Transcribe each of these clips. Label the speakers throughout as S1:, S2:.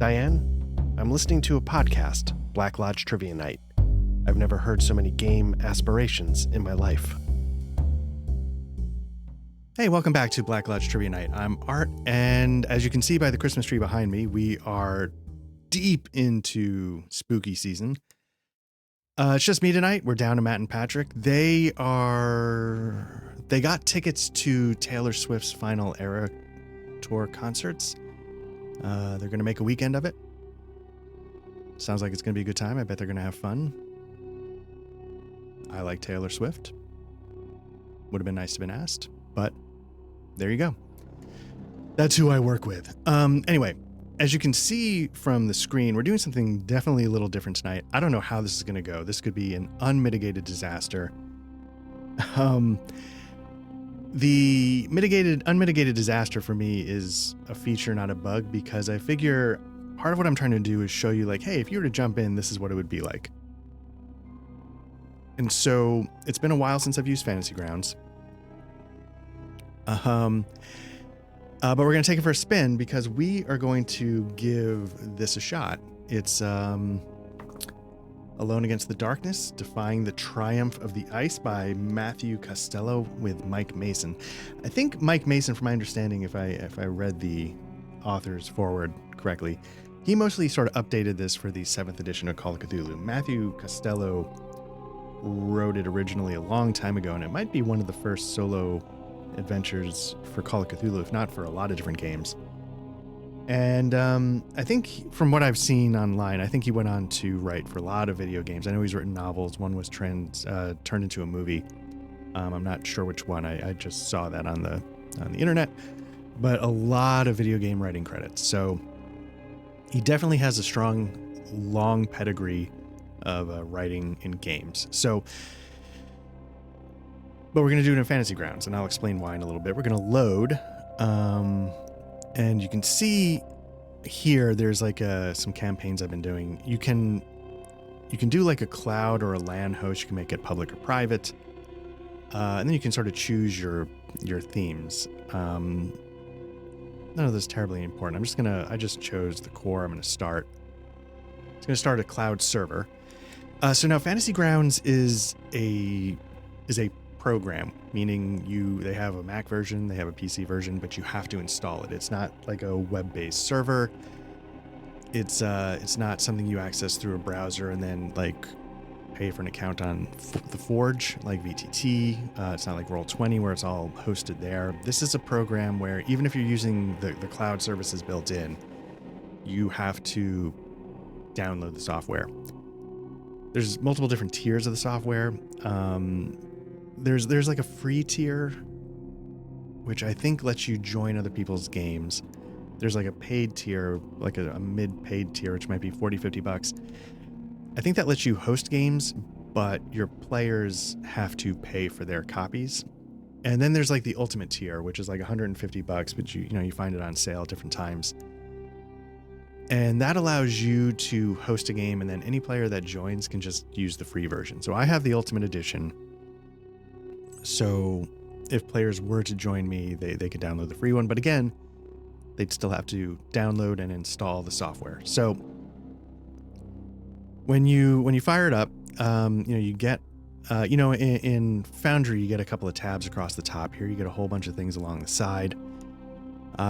S1: Diane, I'm listening to a podcast, Black Lodge Trivia Night. I've never heard so many game aspirations in my life.
S2: Hey, welcome back to Black Lodge Trivia Night. I'm Art, and as you can see by the Christmas tree behind me, we are deep into spooky season. It's just me tonight. We're down to Matt and Patrick. They got tickets to Taylor Swift's final Era Tour concerts. They're going to make a weekend of it. Sounds like it's going to be a good time. I bet they're going to have fun. I like Taylor Swift. Would have been nice to have been asked, but there you go. That's who I work with. Anyway, as you can see from the screen, we're doing something definitely a little different tonight. I don't know how this is going to go. This could be an unmitigated disaster. The unmitigated disaster for me is a feature, not a bug, because I figure part of what I'm trying to do is show you, like, hey, if you were to jump in, this is what it would be like. And so it's been a while since I've used Fantasy Grounds. But we're going to take it for a spin because we are going to give this a shot. It's Alone Against the Darkness, Defying the Triumph of the Ice by Matthew Costello with Mike Mason. I think Mike Mason, from my understanding, if I read the author's foreword correctly, he mostly sort of updated this for the 7th edition of Call of Cthulhu. Matthew Costello wrote it originally a long time ago, and it might be one of the first solo adventures for Call of Cthulhu, if not for a lot of different games. And I think from what I've seen online, I think he went on to write for a lot of video games. I know he's written novels. One was turned into a movie. I'm not sure which one. I just saw that on the internet. But a lot of video game writing credits. So he definitely has a strong, long pedigree of writing in games. So, but we're going to do it in Fantasy Grounds, and I'll explain why in a little bit. We're going to load, and you can see here there's like some campaigns I've been doing. You can do like a cloud or a LAN host. You can make it public or private, and then you can sort of choose your themes. None of this is terribly important. I just chose the core. I'm going to start. It's going to start a cloud server. So now Fantasy Grounds is a program, meaning they have a Mac version, they have a PC version, but you have to install it. It's not like a web-based server. It's not something you access through a browser and then like pay for an account on the Forge like VTT. It's not like Roll20 where it's all hosted there. This is a program where even if you're using the cloud services built in, you have to download the software. There's multiple different tiers of the software. There's like a free tier, which I think lets you join other people's games. There's like a paid tier, like a mid-paid tier, which might be $40-50. I think that lets you host games, but your players have to pay for their copies. And then there's like the ultimate tier, which is like $150, but you find it on sale at different times. And that allows you to host a game, and then any player that joins can just use the free version. So I have the Ultimate Edition. So if players were to join me, they could download the free one. But again, they'd still have to download and install the software. So when you fire it up, you get, in Foundry, you get a couple of tabs across the top here. You get a whole bunch of things along the side.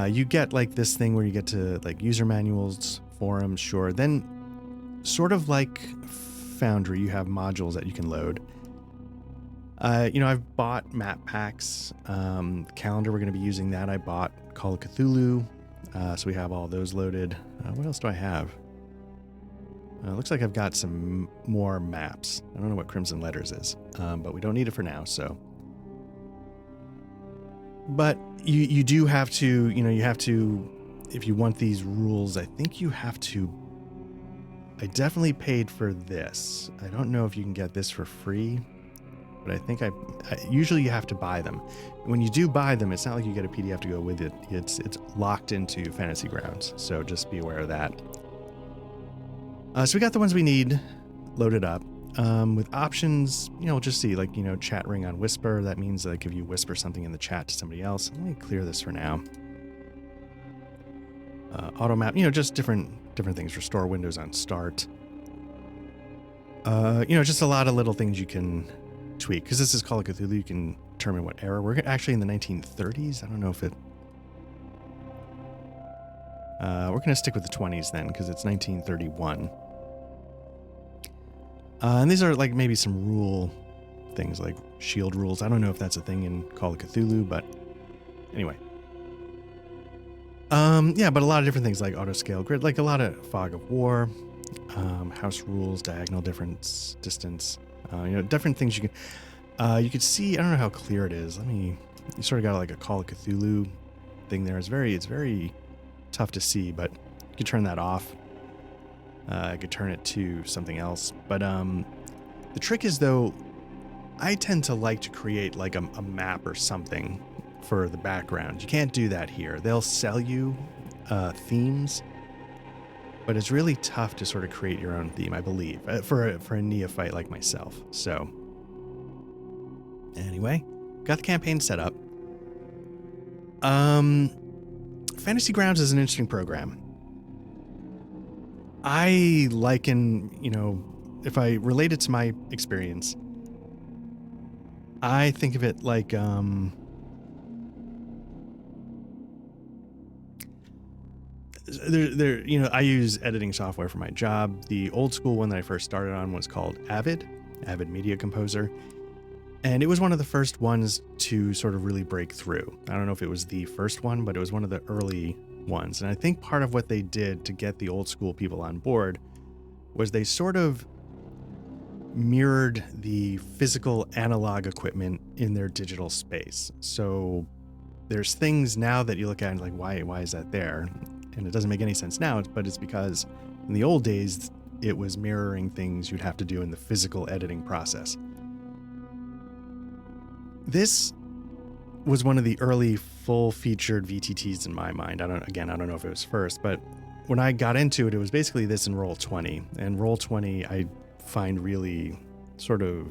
S2: You get like this thing where you get to like user manuals, forums, sure. Then sort of like Foundry, you have modules that you can load. I've bought map packs, calendar, we're going to be using that. I bought Call of Cthulhu. So we have all those loaded. What else do I have? Looks like I've got some more maps. I don't know what Crimson Letters is, but we don't need it for now. So, but you do have to, if you want these rules, I think you have to. I definitely paid for this. I don't know if you can get this for free, but I think usually you have to buy them. When you do buy them, it's not like you get a PDF to go with it. It's locked into Fantasy Grounds, so just be aware of that. So we got the ones we need loaded up. With options, we'll just see, like, chat ring on whisper. That means like if you whisper something in the chat to somebody else. Let me clear this for now. Auto map, just different different things. Restore windows on start. Just a lot of little things you can tweak. Because this is Call of Cthulhu, you can determine what era. We're actually in the 1930s. I don't know if it... we're going to stick with the 20s then, because it's 1931. And these are like maybe some rule things, like shield rules. I don't know if that's a thing in Call of Cthulhu, but anyway. But a lot of different things like auto scale grid, like a lot of fog of war, house rules, diagonal difference, distance, different things you could see. I don't know how clear it is. You sort of got like a Call of Cthulhu thing there. It's very tough to see, but you could turn that off. I could turn it to something else. But the trick is, though, I tend to like to create like a map or something for the background. You can't do that here. They'll sell you themes, but it's really tough to sort of create your own theme, I believe, for a neophyte like myself. So anyway, got the campaign set up. Fantasy Grounds is an interesting program. I liken, if I relate it to my experience, I think of it like, I use editing software for my job. The old school one that I first started on was called Avid Media Composer. And it was one of the first ones to sort of really break through. I don't know if it was the first one, but it was one of the early ones. And I think part of what they did to get the old school people on board was they sort of mirrored the physical analog equipment in their digital space. So there's things now that you look at and like, why is that there? And it doesn't make any sense now, but it's because in the old days, it was mirroring things you'd have to do in the physical editing process. This was one of the early full-featured VTTs in my mind. I don't know if it was first, but when I got into it, it was basically this in Roll20. And Roll20, I find really sort of...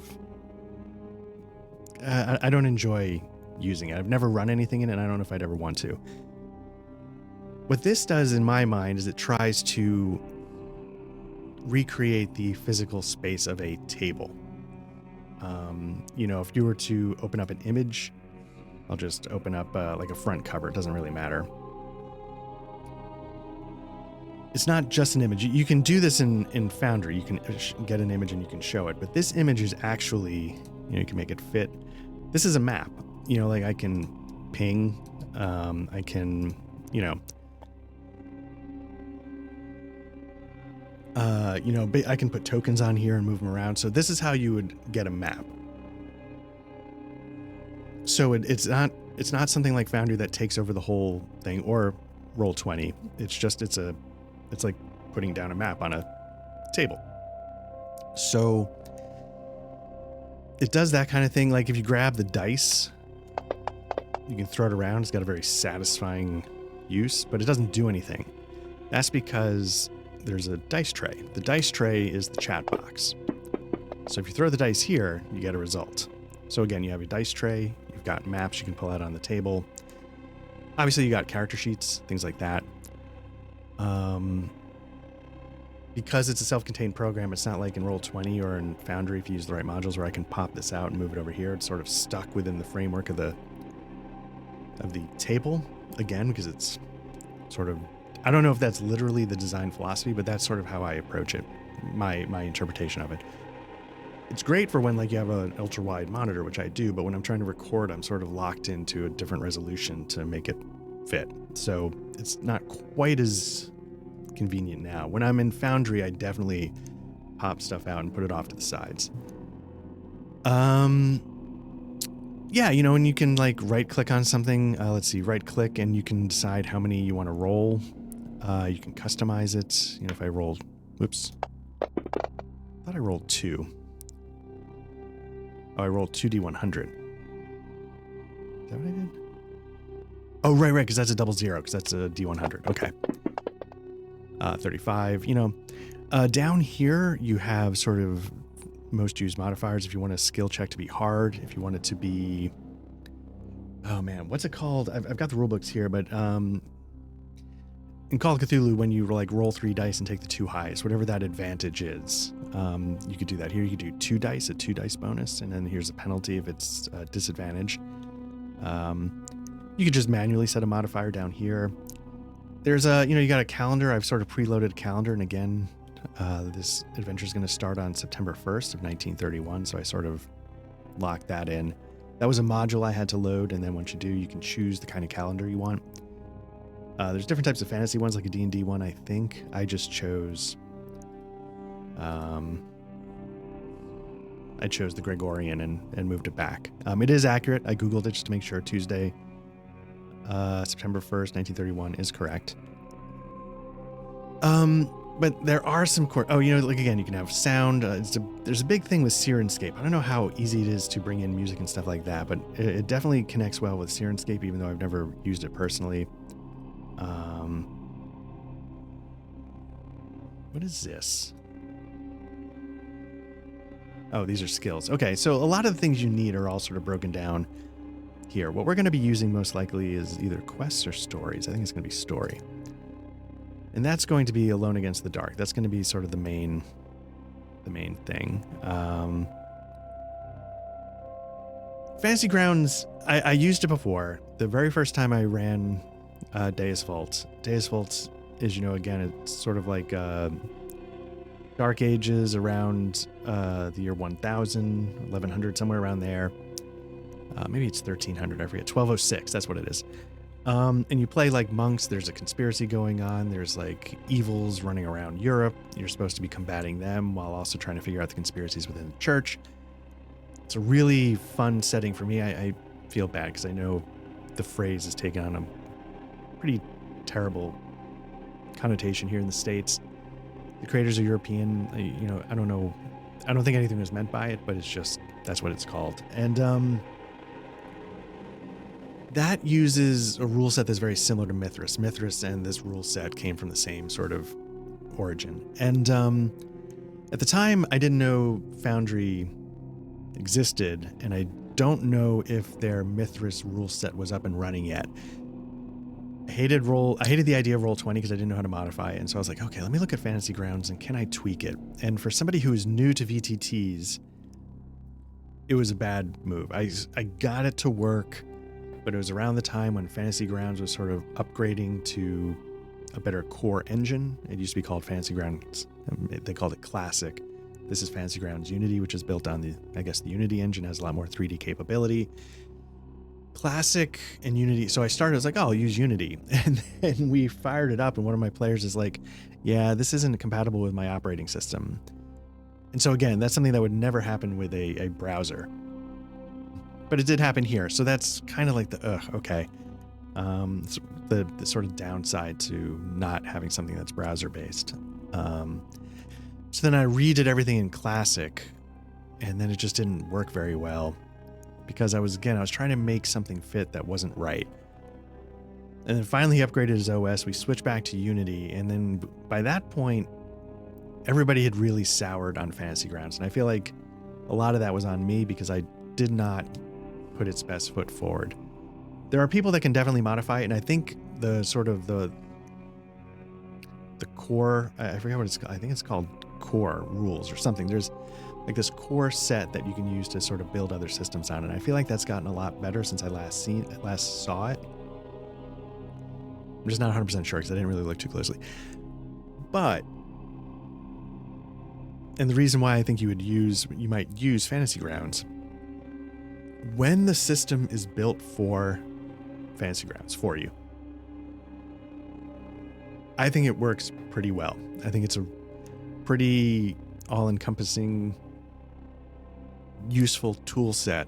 S2: I don't enjoy using it. I've never run anything in it, and I don't know if I'd ever want to. What this does, in my mind, is it tries to recreate the physical space of a table. If you were to open up an image, I'll just open up like a front cover. It doesn't really matter. It's not just an image. You can do this in Foundry. You can get an image and you can show it. But this image is actually, you can make it fit. This is a map. Like I can ping. I can, I can put tokens on here and move them around. So this is how you would get a map. So it's not something like Foundry that takes over the whole thing, or Roll20. It's like putting down a map on a table. So it does that kind of thing. Like if you grab the dice, you can throw it around. It's got a very satisfying use, but it doesn't do anything. That's because there's a dice tray. The dice tray is the chat box. So if you throw the dice here, you get a result. So again, you have a dice tray. You've got maps you can pull out on the table. Obviously, you got character sheets, things like that. Because it's a self-contained program, it's not like in Roll20 or in Foundry if you use the right modules where I can pop this out and move it over here. It's sort of stuck within the framework of the table, again, because it's sort of... I don't know if that's literally the design philosophy, but that's sort of how I approach it, my interpretation of it. It's great for when you have an ultra-wide monitor, which I do, but when I'm trying to record, I'm sort of locked into a different resolution to make it fit. So it's not quite as convenient now. When I'm in Foundry, I definitely pop stuff out and put it off to the sides. And you can right-click on something. Let's see, right-click, and you can decide how many you want to roll. You can customize it. If I rolled, whoops, I thought I rolled 2. Oh, I rolled 2d100. Is that what I did? Oh, right, because that's a 00, because that's a d100. Okay. 35. Down here you have sort of most used modifiers. If you want a skill check to be hard, if you want it to be, oh man, what's it called? I've got the rule books here, but in Call of Cthulhu, when you like roll 3 dice and take the 2 highest, whatever that advantage is, you could do that here. You could do 2 dice, a 2 dice bonus, and then here's a penalty if it's a disadvantage. You could just manually set a modifier down here. There's you got a calendar. I've sort of preloaded a calendar, and again, this adventure is going to start on September 1st of 1931, so I sort of locked that in. That was a module I had to load, and then once you do, you can choose the kind of calendar you want. There's different types of fantasy ones, like a D&D one, I think. I just chose... I chose the Gregorian and moved it back. It is accurate. I Googled it just to make sure. Tuesday, September 1st, 1931 is correct. But there are some like again, you can have sound. There's a big thing with Sirenscape. I don't know how easy it is to bring in music and stuff like that, but it definitely connects well with Sirenscape, even though I've never used it personally. What is this? Oh, these are skills. Okay, so a lot of the things you need are all sort of broken down here. What we're going to be using most likely is either quests or stories. I think it's going to be story. And that's going to be Alone Against the Dark. That's going to be sort of the main thing. Fantasy Grounds, I used it before. The very first time I ran Deus Vult. Deus Vult is, again, it's sort of like Dark Ages around the year 1000, 1100, somewhere around there. Maybe it's 1300, I forget. 1206, that's what it is. And you play like monks. There's a conspiracy going on. There's like evils running around Europe. You're supposed to be combating them while also trying to figure out the conspiracies within the church. It's a really fun setting for me. I feel bad because I know the phrase is taken on a pretty terrible connotation here in the States. The creators are European. I don't know. I don't think anything was meant by it, but it's just, that's what it's called. And that uses a rule set that's very similar to Mithras. Mithras and this rule set came from the same sort of origin. And at the time, I didn't know Foundry existed, and I don't know if their Mithras rule set was up and running yet. I hated the idea of Roll20 because I didn't know how to modify it. And so I was like, okay, let me look at Fantasy Grounds and can I tweak it? And for somebody who is new to VTTs, it was a bad move. I got it to work, but it was around the time when Fantasy Grounds was sort of upgrading to a better core engine. It used to be called Fantasy Grounds. They called it Classic. This is Fantasy Grounds Unity, which is built on the Unity engine, has a lot more 3D capability. Classic and Unity. So I was like, oh, I'll use Unity. And then we fired it up, and one of my players is like, yeah, this isn't compatible with my operating system. And so again, that's something that would never happen with a browser. But it did happen here. So that's kind of like okay. The sort of downside to not having something that's browser based. So then I redid everything in Classic, and then it just didn't work very well because I was trying to make something fit that wasn't right. And then finally he upgraded his OS. We switched back to Unity, and then by that point, everybody had really soured on Fantasy Grounds. And I feel like a lot of that was on me because I did not put its best foot forward. There are people that can definitely modify it, and I think the core, I forget what it's called. I think it's called core rules or something. There's like this core set that you can use to sort of build other systems on, and I feel like that's gotten a lot better since I last saw it. I'm just not 100% sure because I didn't really look too closely. But, and the reason why I think you might use Fantasy Grounds, when the system is built for Fantasy Grounds for you, I think it works pretty well. I think it's a pretty all-encompassing, useful tool set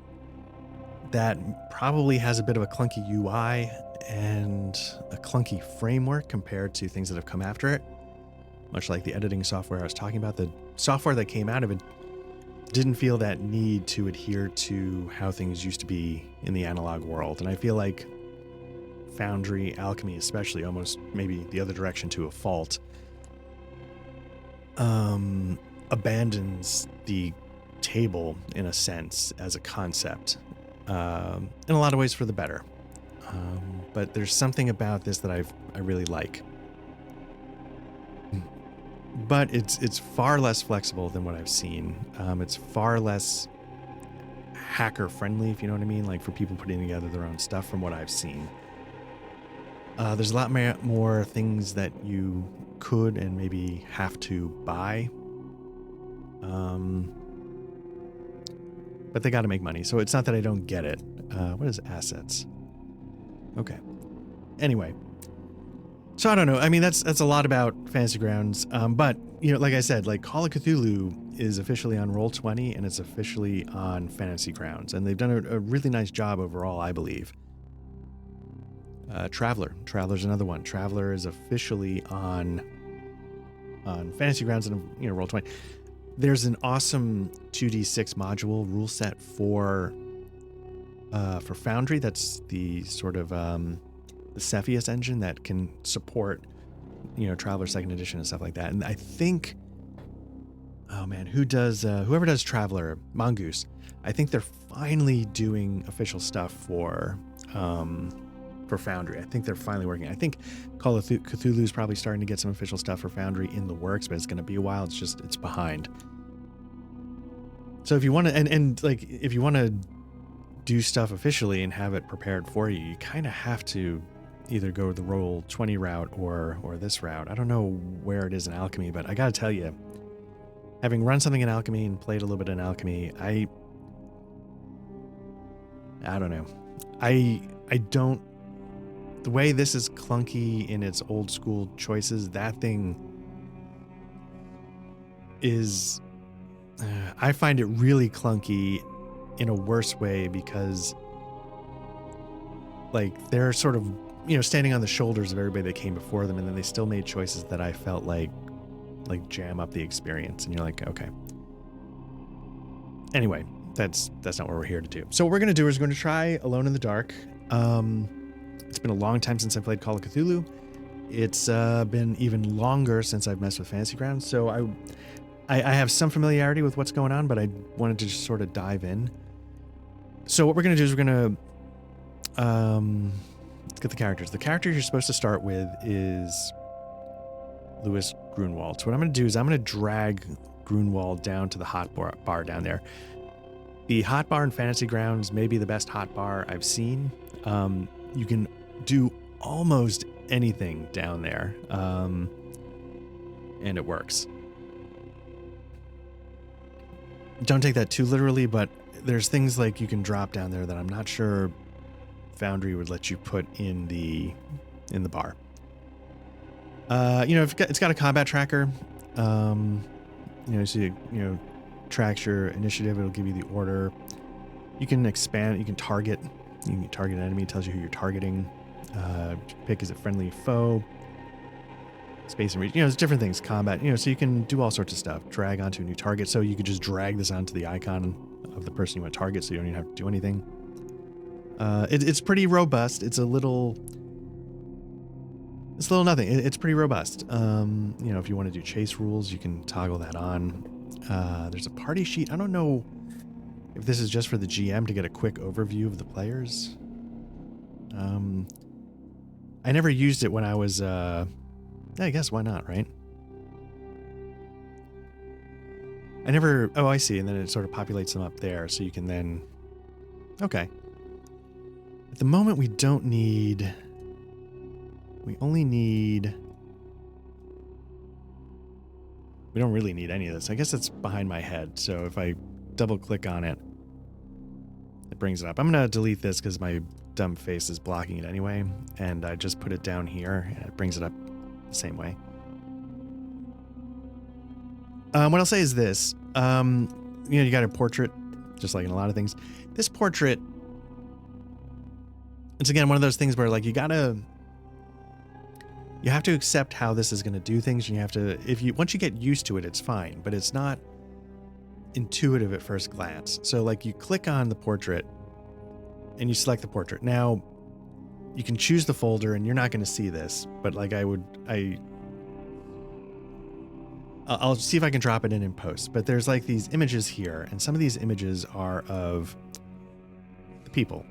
S2: that probably has a bit of a clunky UI and a clunky framework compared to things that have come after it. Much like the editing software I was talking about, the software that came out of it didn't feel that need to adhere to how things used to be in the analog world. And I feel like Foundry, Alchemy especially, almost maybe the other direction to a fault, abandons the table in a sense as a concept, in a lot of ways for the better. But there's something about this that I really like. but it's far less flexible than what I've seen. It's far less hacker friendly, if you know what I mean, like for people putting together their own stuff from what I've seen. There's a lot more things that you could and maybe have to buy. But they got to make money. So it's not that I don't get it. What is assets? Okay. Anyway. So I don't know. I mean, that's a lot about Fantasy Grounds. But, you know, like I said, like Call of Cthulhu is officially on Roll20 and it's officially on Fantasy Grounds. And they've done a really nice job overall, I believe. Traveler's another one. Traveler is officially on Fantasy Grounds and, you know, Roll20. There's an awesome 2d6 module rule set for Foundry. That's the sort of the Cepheus engine that can support, you know, Traveler 2nd Edition and stuff like that. And I think, oh man, whoever does Traveler, Mongoose, I think they're finally doing official stuff for Foundry. I think they're finally working. I think Call of Cthulhu is probably starting to get some official stuff for Foundry in the works, but it's going to be a while. It's behind. So if you want to, and like, if you want to do stuff officially and have it prepared for you, you kind of have to either go the Roll20 route or this route. I don't know where it is in Alchemy, but I got to tell you, having run something in Alchemy and played a little bit in Alchemy, I don't know. I don't, the way this is clunky in its old school choices, that thing is, I find it really clunky in a worse way because like they're sort of, you know, standing on the shoulders of everybody that came before them, and then they still made choices that I felt like jam up the experience, and you're like, okay. Anyway, that's not what we're here to do. So what we're going to do is we're going to try Alone in the Dark. It's been a long time since I played Call of Cthulhu. It's been even longer since I've messed with Fantasy Grounds, so I have some familiarity with what's going on, but I wanted to just sort of dive in. So what we're going to do is we're going to let's get the characters. The character you're supposed to start with is Louis Grunwald. So what I'm going to do is I'm going to drag Grunwald down to the hot bar down there. The hot bar in Fantasy Grounds may be the best hot bar I've seen. You can do almost anything down there, and it works. Don't take that too literally, but there's things like you can drop down there that I'm not sure Foundry would let you put in the bar. You know, it's got a combat tracker. You know, so you tracks your initiative. It'll give you the order. You can expand. You can target. You can target an enemy. It tells you who you're targeting. Pick, is it friendly, foe? Space and reach. You know, there's different things. Combat. You know, so you can do all sorts of stuff. Drag onto a new target. So you could just drag this onto the icon of the person you want to target, so you don't even have to do anything. It's pretty robust. It's a little nothing. It's pretty robust. You know, if you want to do chase rules, you can toggle that on. There's a party sheet. I don't know if this is just for the GM to get a quick overview of the players. I never used it when I was, I guess why not, right? Oh, I see. And then it sort of populates them up there. So you can then, okay. At the moment, we don't really need any of this. I guess it's behind my head. So if I double click on it, it brings it up. I'm going to delete this because my dumb face is blocking it anyway. And I just put it down here and it brings it up the same way. What I'll say is this, you know, you got a portrait, just like in a lot of things. This portrait, it's again, one of those things where like you have to accept how this is going to do things. And you have to, once you get used to it, it's fine, but it's not intuitive at first glance. So like you click on the portrait and you select the portrait. Now you can choose the folder and you're not going to see this, but like I'll see if I can drop it in post, but there's like these images here, and some of these images are of the people.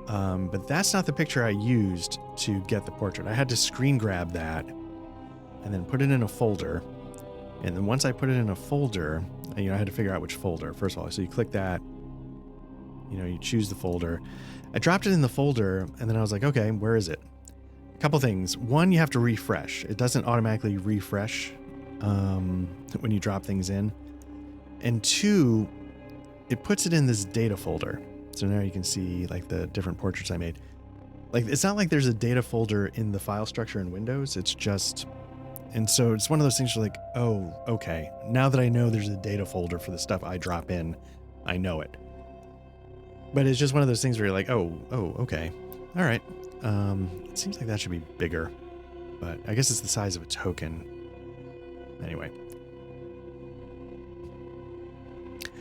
S2: But that's not the picture I used to get the portrait. I had to screen grab that and then put it in a folder. And then once I put it in a folder, I had to figure out which folder, first of all. So you click that, you choose the folder. I dropped it in the folder, and then I was like, okay, where is it? A couple things. One, you have to refresh. It doesn't automatically refresh when you drop things in. And two, it puts it in this data folder. So now you can see like the different portraits I made. Like, it's not like there's a data folder in the file structure in Windows. It's just, and so it's one of those things where like, oh, okay. Now that I know there's a data folder for the stuff I drop in, I know it. But it's just one of those things where you're like, oh, okay. All right. It seems like that should be bigger, but I guess it's the size of a token. Anyway.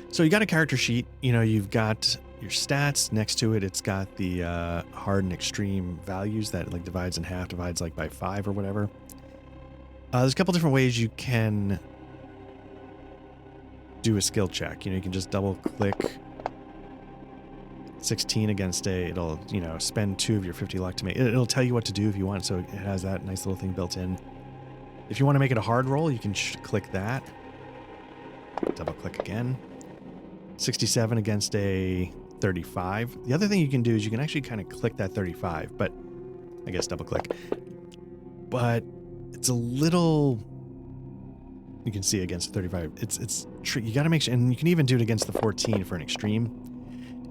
S2: So you got a character sheet, you've got your stats next to it. It's got the hard and extreme values that like divides in half, divides like by 5 or whatever. There's a couple different ways you can do a skill check. You can just double click 16 against it'll, spend 2 of your 50 luck to make it. It'll tell you what to do if you want. So it has that nice little thing built in. If you want to make it a hard roll, you can click that. Double click again. 67 against a 35. The other thing you can do is you can actually kind of click that 35, but I guess double click. But it's a little, you can see against 35. It's tricky. You got to make sure, and you can even do it against the 14 for an extreme.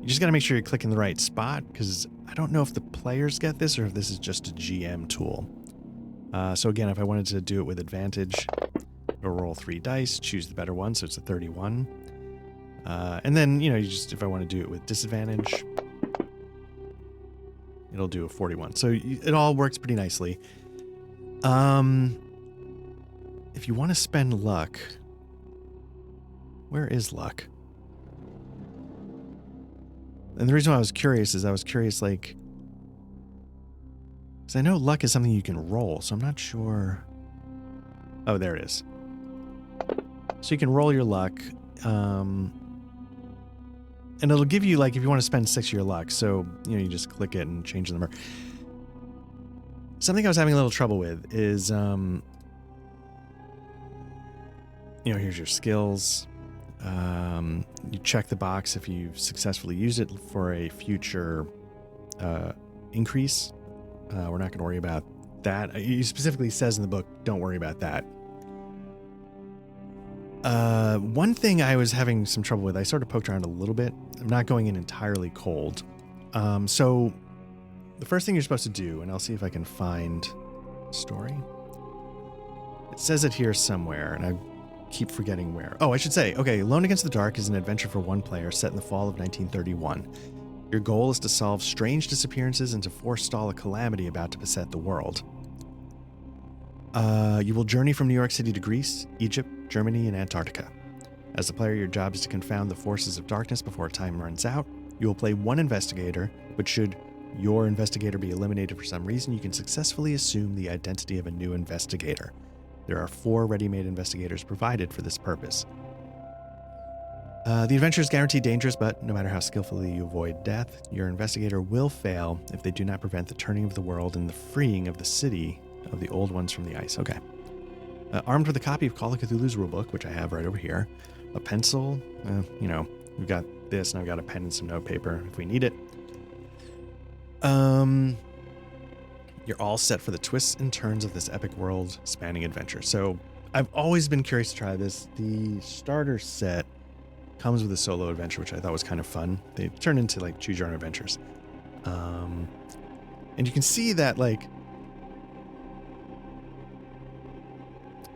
S2: You just got to make sure you're clicking the right spot, because I don't know if the players get this or if this is just a GM tool. So again, if I wanted to do it with advantage, I'll roll 3 dice, choose the better one, so it's a 31. And then, if I want to do it with disadvantage, it'll do a 41. So it all works pretty nicely. If you want to spend luck, where is luck? And the reason why I was curious is like, because I know luck is something you can roll, so I'm not sure. Oh, there it is. So you can roll your luck, and it'll give you, like, if you want to spend 6 of your luck, so, you just click it and change the number. Something I was having a little trouble with is, here's your skills. You check the box if you've successfully used it for a future increase. We're not going to worry about that. It specifically says in the book, don't worry about that. One thing I was having some trouble with, I sort of poked around a little bit. I'm not going in entirely cold. So the first thing you're supposed to do, and I'll see if I can find story. It says it here somewhere, and I keep forgetting where. Oh, I should say, okay, Alone Against the Dark is an adventure for one player set in the fall of 1931. Your goal is to solve strange disappearances and to forestall a calamity about to beset the world. You will journey from New York City to Greece, Egypt, Germany, and Antarctica. As a player, your job is to confound the forces of darkness before time runs out. You will play one investigator, but should your investigator be eliminated for some reason, you can successfully assume the identity of a new investigator. There are 4 ready-made investigators provided for this purpose. The adventure is guaranteed dangerous, but no matter how skillfully you avoid death, your investigator will fail if they do not prevent the turning of the world and the freeing of the city of the old ones from the ice. Okay. Armed with a copy of Call of Cthulhu's rulebook, which I have right over here, a pencil, we've got this, and I've got a pen and some notepaper if we need it. You're all set for the twists and turns of this epic world-spanning adventure. So I've always been curious to try this. The starter set comes with a solo adventure, which I thought was kind of fun. They turn into like choose your own adventures. And you can see that, like,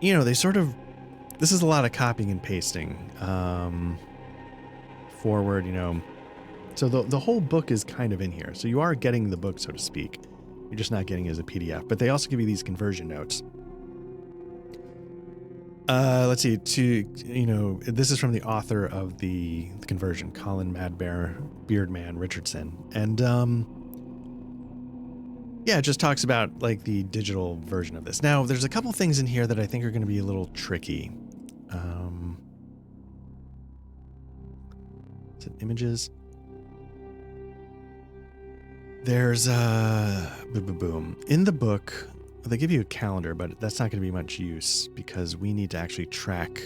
S2: they sort of, this is a lot of copying and pasting. Forward, so the whole book is kind of in here. So you are getting the book, so to speak. You're just not getting it as a PDF. But they also give you these conversion notes. Let's see. This is from the author of the conversion, Colin Beardman Richardson, and it just talks about like the digital version of this. Now, there's a couple things in here that I think are going to be a little tricky. Is it images? There's boom. In the book, they give you a calendar, but that's not going to be much use because we need to actually track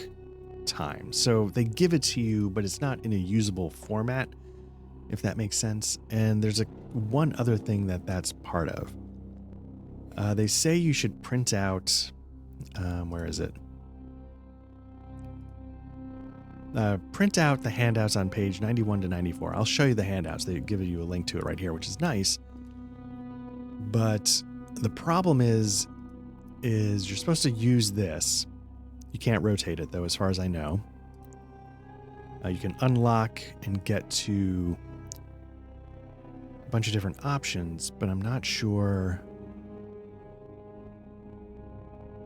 S2: time. So they give it to you, but it's not in a usable format, if that makes sense. And there's one other thing that's part of. They say you should print out, where is it? Print out the handouts on page 91 to 94. I'll show you the handouts. They give you a link to it right here, which is nice. But the problem is you're supposed to use this. You can't rotate it, though, as far as I know. You can unlock and get to a bunch of different options, but I'm not sure.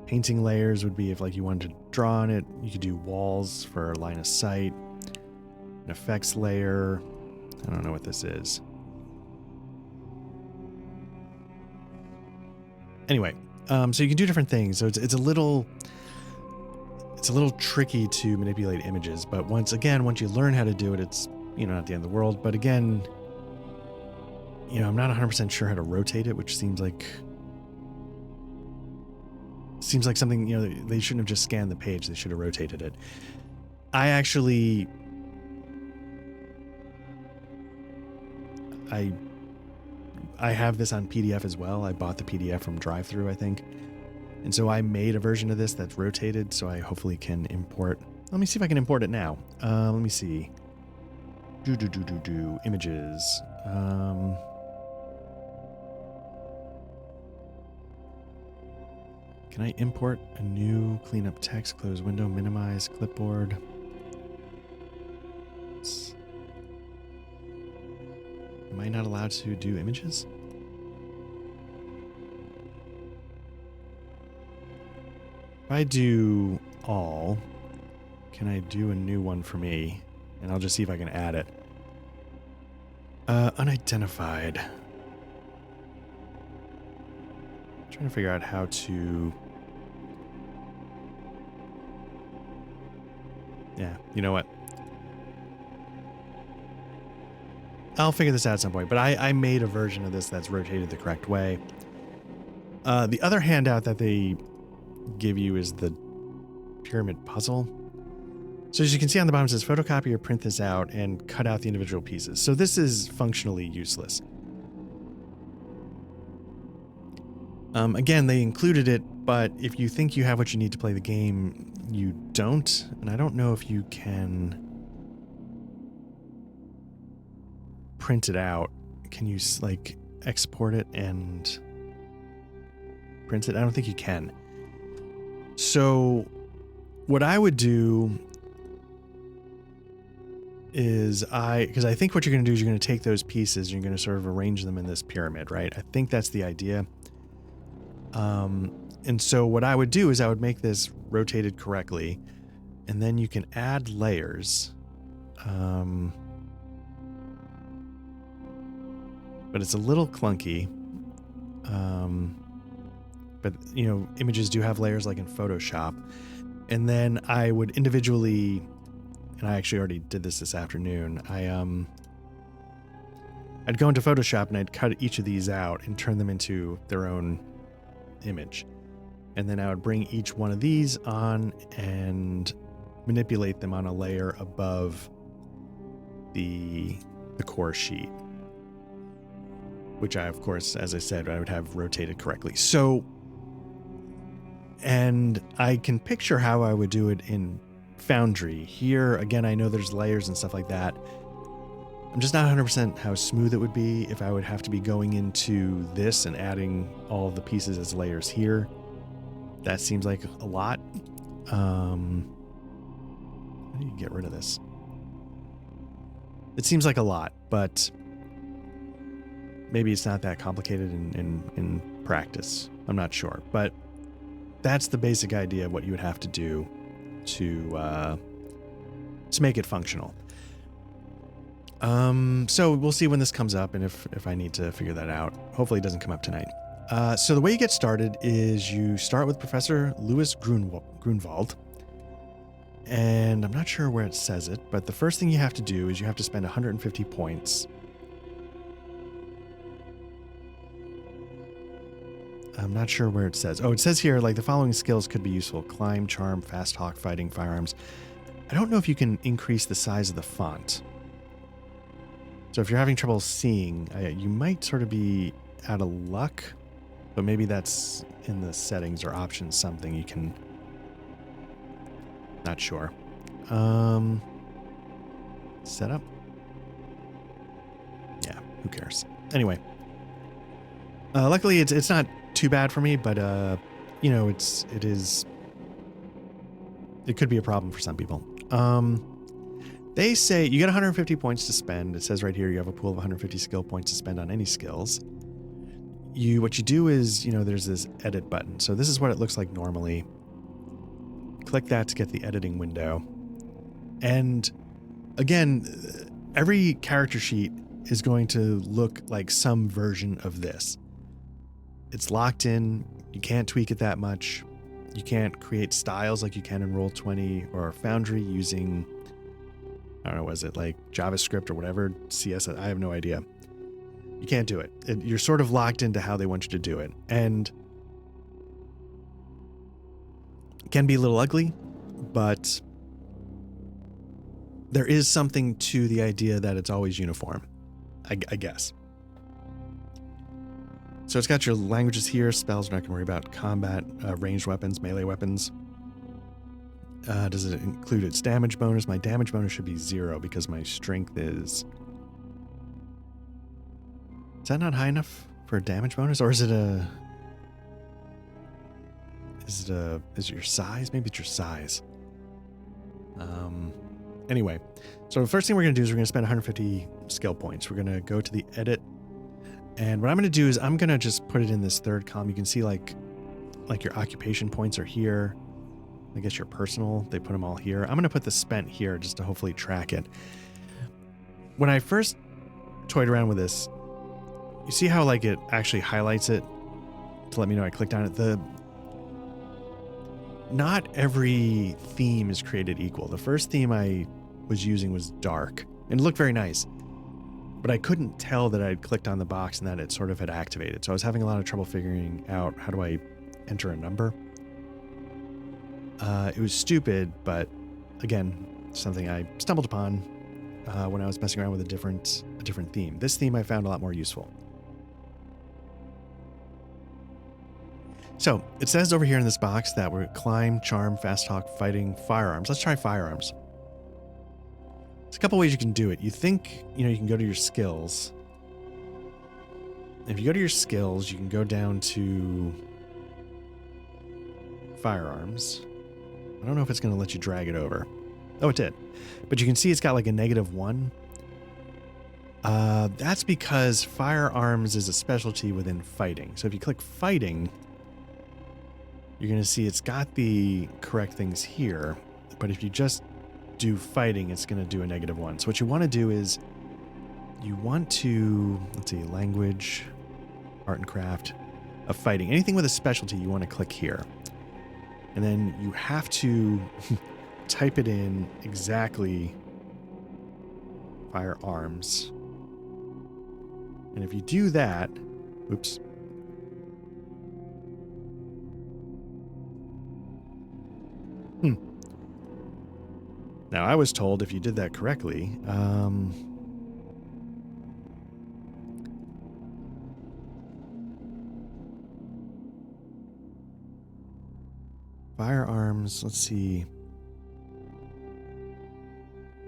S2: Painting layers would be if like you wanted to draw on it. You could do walls for line of sight. An effects layer. I don't know what this is. Anyway, so you can do different things. So it's a little tricky to manipulate images, but once you learn how to do it, it's, not the end of the world. But again, I'm not 100% sure how to rotate it, which seems like something, they shouldn't have just scanned the page. They should have rotated it. I have this on PDF as well. I bought the PDF from Drive-Thru, I think. And so I made a version of this that's rotated, so I hopefully can import. Let me see if I can import it now. Let me see. Images. Can I import a new clean up text, close window, minimize clipboard? Am I not allowed to do images? If I do all, can I do a new one for me? And I'll just see if I can add it. Unidentified. I'm trying to figure out how to... Yeah, you know what? I'll figure this out at some point, but I made a version of this that's rotated the correct way. The other handout that they give you is the pyramid puzzle. So as you can see on the bottom, it says photocopy or print this out and cut out the individual pieces. So this is functionally useless. Again, they included it, but if you think you have what you need to play the game, you don't. And I don't know if you can print it out. Can you like export it and print it? I don't think you can. So what I would do is because I think what you're going to do is you're going to take those pieces and you're going to sort of arrange them in this pyramid, right? I think that's the idea. And so what I would do is I would make this rotated correctly, and then you can add layers. But it's a little clunky. But images do have layers like in Photoshop. And then I would individually, and I actually already did this afternoon. I'd go into Photoshop and I'd cut each of these out and turn them into their own image. And then I would bring each one of these on and manipulate them on a layer above the core sheet, which I, of course, as I said, I would have rotated correctly. So, and I can picture how I would do it in Foundry. Here, again, I know there's layers and stuff like that. I'm just not 100% how smooth it would be if I would have to be going into this and adding all of the pieces as layers here. That seems like a lot. How do you get rid of this? It seems like a lot, but maybe it's not that complicated in practice. I'm not sure, but that's the basic idea of what you would have to do to make it functional. So we'll see when this comes up and if I need to figure that out. Hopefully it doesn't come up tonight. So the way you get started is you start with Professor Louis Grunwald. And I'm not sure where it says it, but the first thing you have to do is you have to spend 150 points. I'm not sure where it says. Oh, it says here, like, the following skills could be useful. Climb, charm, fast talk, fighting, firearms. I don't know if you can increase the size of the font. So if you're having trouble seeing, you might sort of be out of luck, but maybe that's in the settings or options, something you can... Not sure. Setup? Yeah, who cares? Anyway. Luckily, it's not too bad for me, but, you know, it could be a problem for some people. They say you get 150 points to spend. It says right here you have a pool of 150 skill points to spend on any skills. What you do is, you know, there's this edit button. So this is what it looks like normally. Click that to get the editing window. And again, every character sheet is going to look like some version of this. It's locked in. You can't tweak it that much. You can't create styles like you can in Roll20 or Foundry using, I don't know, was it like JavaScript or whatever, CSS? I have no idea. You can't do it. You're sort of locked into how they want you to do it. And it can be a little ugly, but there is something to the idea that it's always uniform, I guess. So it's got your languages here. Spells, we're not going to worry about. Combat, ranged weapons, melee weapons. Does it include its damage bonus? My damage bonus should be 0 because my strength is... Is that not high enough for a damage bonus? Or is it a... Is it your size? Maybe it's your size. Anyway, so the first thing we're going to do is we're going to spend 150 skill points. We're going to go to the edit. And what I'm going to do is I'm going to just put it in this third column. You can see like your occupation points are here. I guess your personal, they put them all here. I'm going to put the spent here just to hopefully track it. When I first toyed around with this, you see how like it actually highlights it to let me know I clicked on it. Not every theme is created equal. The first theme I was using was dark and it looked very nice, but I couldn't tell that I'd clicked on the box and that it sort of had activated. So I was having a lot of trouble figuring out how do I enter a number. It was stupid, but again, something I stumbled upon when I was messing around with a different theme. This theme I found a lot more useful. So it says over here in this box that we're climb, charm, fast talk, fighting, firearms. Let's try firearms. There's a couple ways you can do it. You think, you know, you can go to your skills. If you go to your skills, you can go down to firearms. I don't know if it's going to let you drag it over. Oh, it did. But you can see it's got like a -1. That's because firearms is a specialty within fighting. So if you click fighting, you're going to see it's got the correct things here. But if you just do fighting, it's going to do a -1. So what you want to do is you want to, let's see, language, art and craft, of fighting. Anything with a specialty, you want to click here. And then you have to type it in exactly firearms. And if you do that, oops. Now, I was told if you did that correctly, firearms, let's see.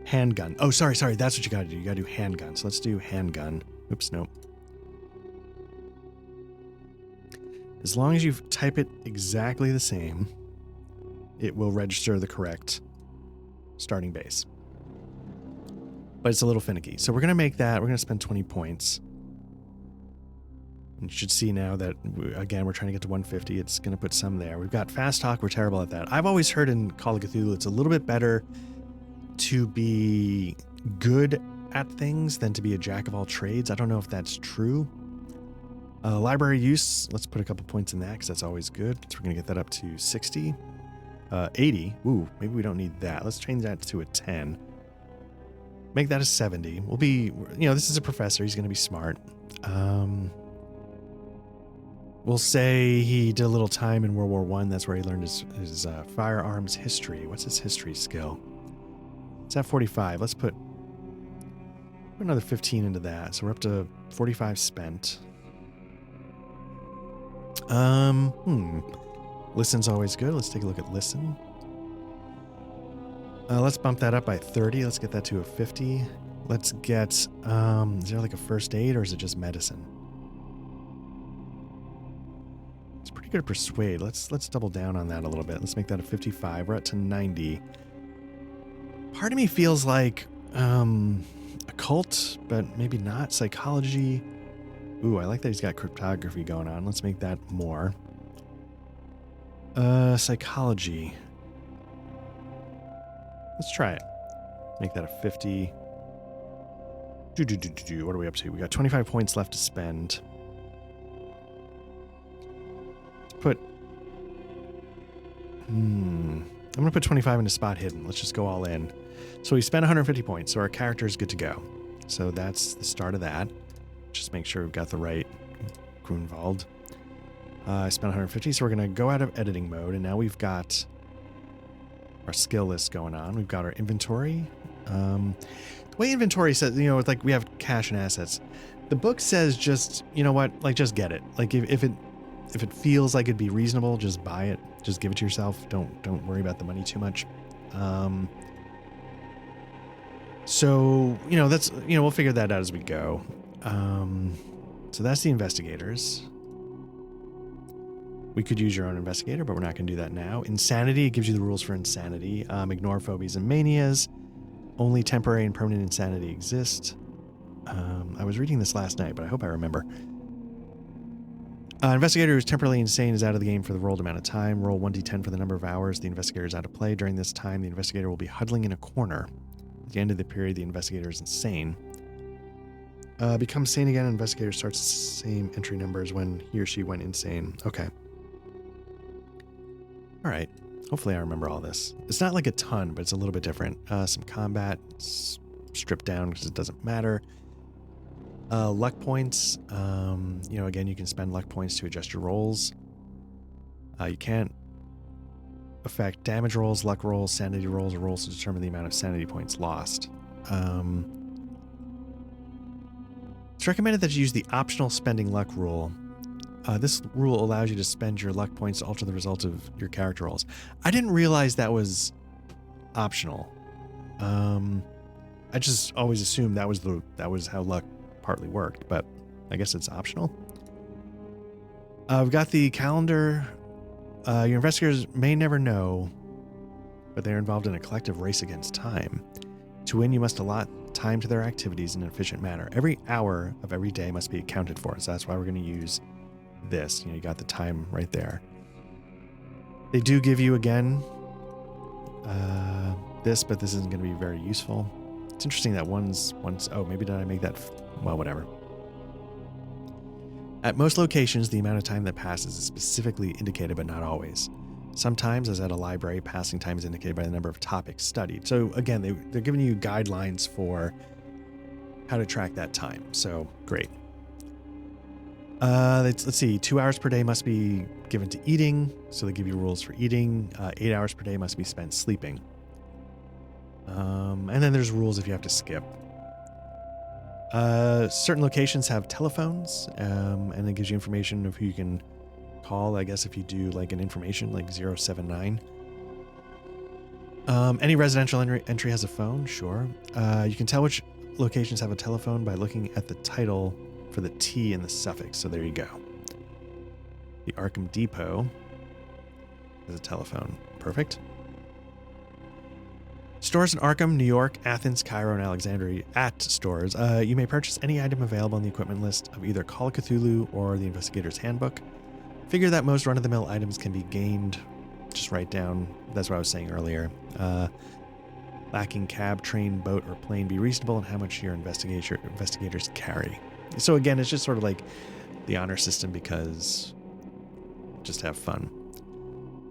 S2: Handgun. Oh, sorry. That's what you gotta do. You gotta do handgun. So let's do handgun. Oops, nope. As long as you type it exactly the same, it will register the correct starting base. But it's a little finicky. So we're going to make that. We're going to spend 20 points. You should see now that, again, we're trying to get to 150. It's going to put some there. We've got fast talk. We're terrible at that. I've always heard in Call of Cthulhu it's a little bit better to be good at things than to be a jack of all trades. I don't know if that's true. Library use. Let's put a couple points in that because that's always good. So we're going to get that up to 60. 80. Ooh, maybe we don't need that. Let's change that to a 10. Make that a 70. We'll be, you know, this is a professor. He's going to be smart. We'll say he did a little time in World War I. That's where he learned his firearms history. What's his history skill? It's at 45. Let's put another 15 into that. So we're up to 45 spent. Listen's always good. Let's take a look at listen. Let's bump that up by 30. Let's get that to a 50. Let's get, is there like a first aid or is it just medicine? It's pretty good at persuade. Let's double down on that a little bit. Let's make that a 55. We're up to 90. Part of me feels like, occult, but maybe not. Psychology. Ooh, I like that he's got cryptography going on. Let's make that more. Psychology. Let's try it. Make that a 50. What are we up to? We got 25 points left to spend. Let's put... I'm going to put 25 into spot hidden. Let's just go all in. So we spent 150 points, so our character is good to go. So that's the start of that. Just make sure we've got the right Grunwald. I spent 150, so we're going to go out of editing mode, and now we've got our skill list going on. We've got our inventory. The way inventory says, you know, it's like we have cash and assets. The book says just, you know what, like just get it. Like if it feels like it'd be reasonable, just buy it. Just give it to yourself. Don't worry about the money too much. So, you know, that's, you know, we'll figure that out as we go. So that's the investigators. We could use your own investigator, but we're not going to do that now. Insanity, it gives you the rules for insanity. Ignore phobias and manias. Only temporary and permanent insanity exist. I was reading this last night, but I hope I remember. Investigator who is temporarily insane is out of the game for the rolled amount of time. Roll 1d10 for the number of hours the investigator is out of play. During this time, the investigator will be huddling in a corner. At the end of the period, the investigator is insane. Becomes sane again, investigator starts the same entry number as when he or she went insane. Okay. All right. Hopefully I remember all this. It's not like a ton, but it's a little bit different. Some combat, stripped down because it doesn't matter. Luck points. You know, again, you can spend luck points to adjust your rolls. You can't affect damage rolls, luck rolls, sanity rolls, or rolls to determine the amount of sanity points lost. It's recommended that you use the optional spending luck rule. This rule allows you to spend your luck points to alter the result of your character rolls. I didn't realize that was optional. I just always assumed that was how luck partly worked, but I guess it's optional. We've got the calendar. Your investigators may never know, but they're involved in a collective race against time. To win, you must allot time to their activities in an efficient manner. Every hour of every day must be accounted for, so that's why we're going to use this. You know, you got the time right there. They do give you, again, this, but this isn't going to be very useful. It's interesting that one's oh, maybe did I make that? Well, whatever. At most locations, the amount of time that passes is specifically indicated, but not always. Sometimes, as at a library, passing time is indicated by the number of topics studied. So again, they're giving you guidelines for how to track that time. So great. Let's see. 2 hours per day must be given to eating. So they give you rules for eating. 8 hours per day must be spent sleeping. And then there's rules if you have to skip. Certain locations have telephones, and it gives you information of who you can call, I guess, if you do like an information like 079. Any residential entry has a phone, sure. You can tell which locations have a telephone by looking at the title for the T in the suffix, so there you go. The Arkham Depot has a telephone. Perfect. Stores in Arkham, New York, Athens, Cairo, and Alexandria at stores. You may purchase any item available on the equipment list of either Call of Cthulhu or the Investigator's Handbook. Figure that most run-of-the-mill items can be gained. Just write down, that's what I was saying earlier. Lacking cab, train, boat, or plane, be reasonable in how much your investigators carry. So again, it's just sort of like the honor system because just have fun.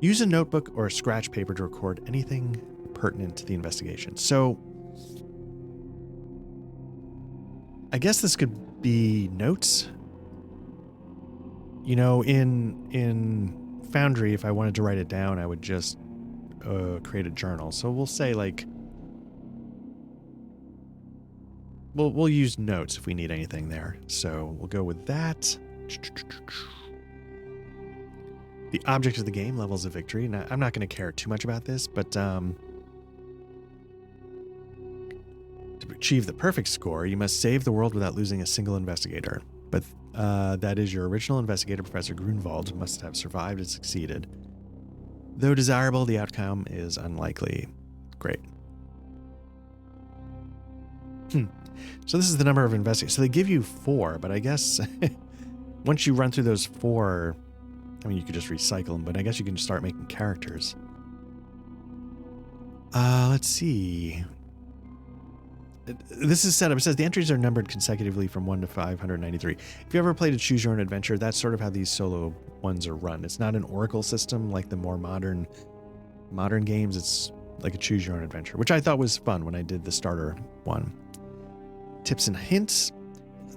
S2: Use a notebook or a scratch paper to record anything pertinent to the investigation. So I guess this could be notes. You know, in Foundry, if I wanted to write it down, I would just create a journal. So we'll say like, we'll use notes if we need anything there. So we'll go with that. The object of the game, levels of victory. Now, I'm not going to care too much about this, but to achieve the perfect score, you must save the world without losing a single investigator. But that is your original investigator, Professor Grunwald, must have survived and succeeded. Though desirable, the outcome is unlikely. Great. So this is the number of investigators. So they give you 4, but I guess once you run through those 4, I mean, you could just recycle them, but I guess you can start making characters. Let's see. This is set up. It says the entries are numbered consecutively from 1 to 593. If you ever played a Choose Your Own Adventure, that's sort of how these solo ones are run. It's not an Oracle system like the more modern games. It's like a Choose Your Own Adventure, which I thought was fun when I did the starter one. Tips and hints.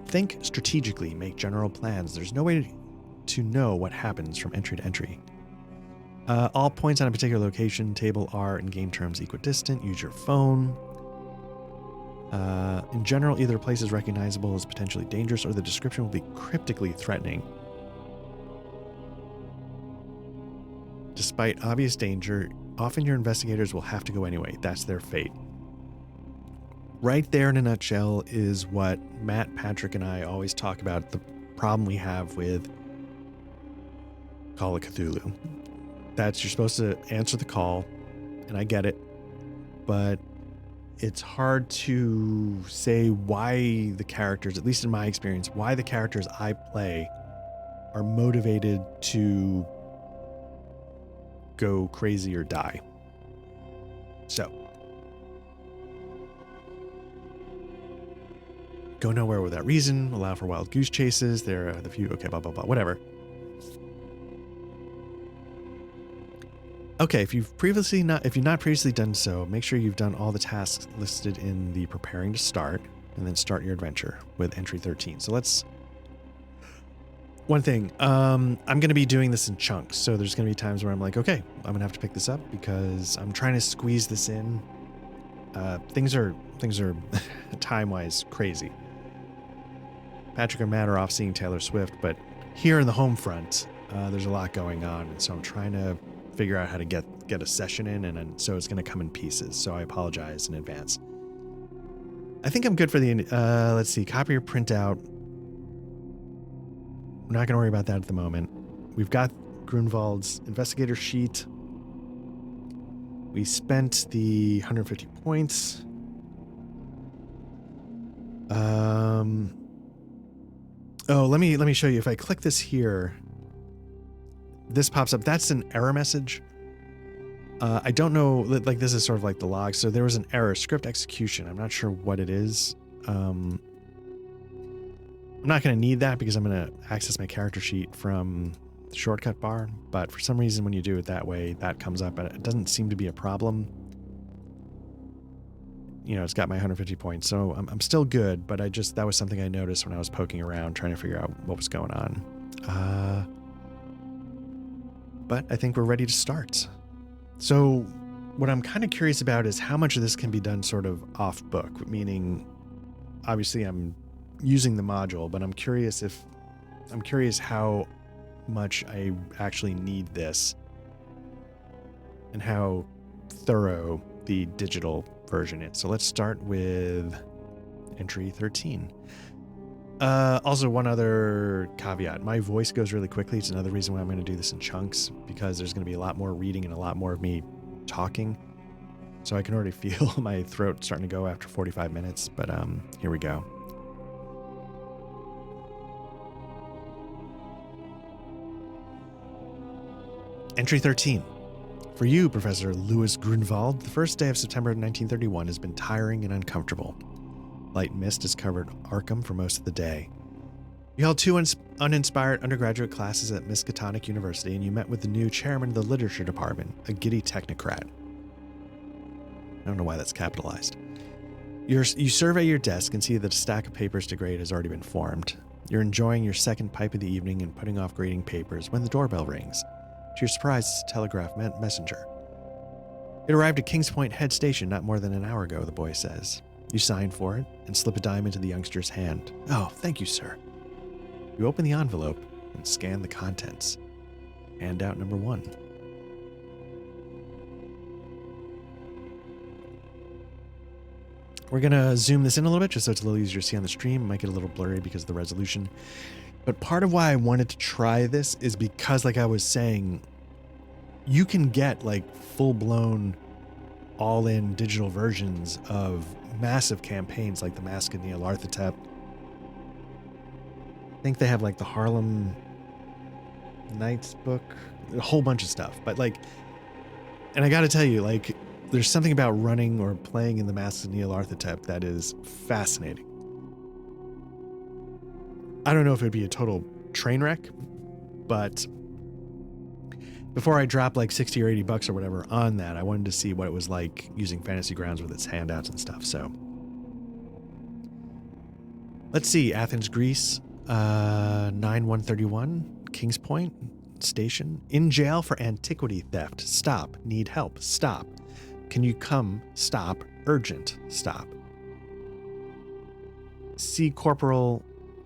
S2: Think strategically. Make general plans. There's no way to know what happens from entry to entry. All points on a particular location table are, in game terms, equidistant. Use your phone. In general, either place is recognizable as potentially dangerous or the description will be cryptically threatening. Despite obvious danger, often your investigators will have to go anyway. That's their fate. Right there in a nutshell is what Matt, Patrick, and I always talk about, the problem we have with Call of Cthulhu. That's you're supposed to answer the call, and I get it, but it's hard to say why the characters, at least in my experience, why the characters I play are motivated to go crazy or die. So, go nowhere without reason, allow for wild goose chases, there are the few, okay, blah, blah, blah, whatever. Okay, if you've not previously done so, make sure you've done all the tasks listed in the preparing to start, and then start your adventure with entry 13. So one thing, I'm going to be doing this in chunks. So there's going to be times where I'm like, okay, I'm going to have to pick this up because I'm trying to squeeze this in. Things are time-wise crazy. Patrick and Matt are off seeing Taylor Swift, but here in the home front, there's a lot going on. And so I'm trying to figure out how to get a session in, and so it's going to come in pieces. So I apologize in advance. I think I'm good for the, let's see, copy or print out. We're not going to worry about that at the moment. We've got Grunwald's investigator sheet. We spent the 150 points. Oh, let me show you. If I click this here, this pops up. That's an error message. I don't know, like this is sort of like the log. So there was an error, script execution. I'm not sure what it is. I'm not going to need that because I'm going to access my character sheet from the shortcut bar. But for some reason, when you do it that way, that comes up, and it doesn't seem to be a problem. You know, it's got my 150 points, so I'm still good. But that was something I noticed when I was poking around trying to figure out what was going on. But I think we're ready to start. So what I'm kind of curious about is how much of this can be done sort of off book, meaning obviously I'm using the module, but I'm curious how much I actually need this and how thorough the digital version is. So let's start with entry 13. Also, one other caveat. My voice goes really quickly. It's another reason why I'm going to do this in chunks, because there's going to be a lot more reading and a lot more of me talking. So I can already feel my throat starting to go after 45 minutes, but here we go. Entry 13. For you, Professor Louis Grunwald, the first day of September 1931 has been tiring and uncomfortable. Light mist has covered Arkham for most of the day. You held 2 uninspired undergraduate classes at Miskatonic University, and you met with the new chairman of the literature department, a giddy technocrat. I don't know why that's capitalized. You survey your desk and see that a stack of papers to grade has already been formed. You're enjoying your second pipe of the evening and putting off grading papers when the doorbell rings. To your surprise, it's a telegraph messenger. It arrived at Kings Point Head Station not more than an hour ago, the boy says. You sign for it and slip a dime into the youngster's hand. Oh, thank you, sir. You open the envelope and scan the contents. Handout number 1. We're going to zoom this in a little bit just so it's a little easier to see on the stream. It might get a little blurry because of the resolution. But part of why I wanted to try this is because, like I was saying, you can get like full-blown, all-in digital versions of massive campaigns like the Mask of Nyarlathotep. I think they have like the Harlem Knights book, a whole bunch of stuff. But like, and I got to tell you, like, there's something about running or playing in the Mask of Nyarlathotep that is fascinating. I don't know if it'd be a total train wreck, but before I drop like 60 or 80 bucks or whatever on that, I wanted to see what it was like using Fantasy Grounds with its handouts and stuff. So let's see. Athens, Greece, 9/131, Kings Point Station. In jail for antiquity theft. Stop. Need help. Stop. Can you come? Stop. Urgent. Stop. See Corporal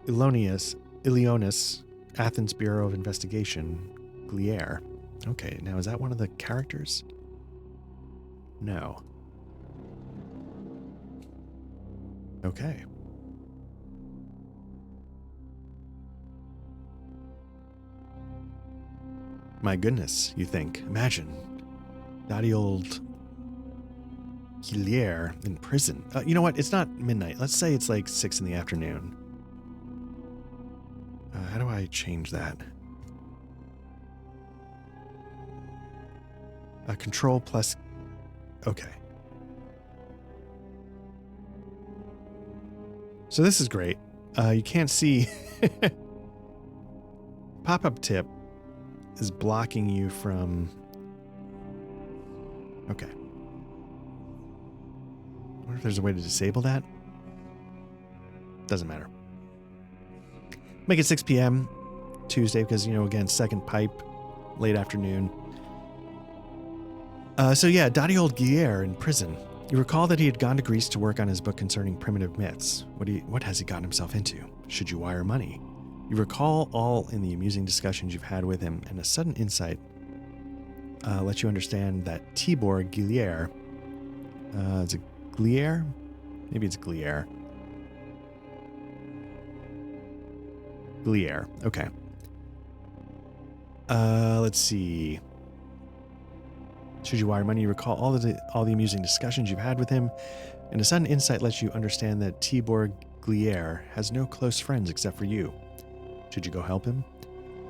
S2: Ilionis, Athens Bureau of Investigation, Gliere. Okay, now is that one of the characters? No. Okay. My goodness, you think. Imagine. Daddy old Gliere in prison. You know what? It's not midnight. Let's say it's like 6 in the afternoon. How do I change that? Control plus... Okay. So this is great. You can't see... Pop-up tip is blocking you from... Okay. I wonder if there's a way to disable that. Doesn't matter. Make it 6 p.m. Tuesday because, you know, again, second pipe, late afternoon. So yeah, Daddy old Gliere in prison. You recall that he had gone to Greece to work on his book concerning primitive myths. What has he gotten himself into? Should you wire money? You recall all in the amusing discussions you've had with him, and a sudden insight lets you understand that Tibor Gliere, is it Gliere? Maybe it's Gliere. Gliere, okay. Let's see. Should you wire money, you recall all the amusing discussions you've had with him, and a sudden insight lets you understand that Tibor Gliere has no close friends except for you. Should you go help him?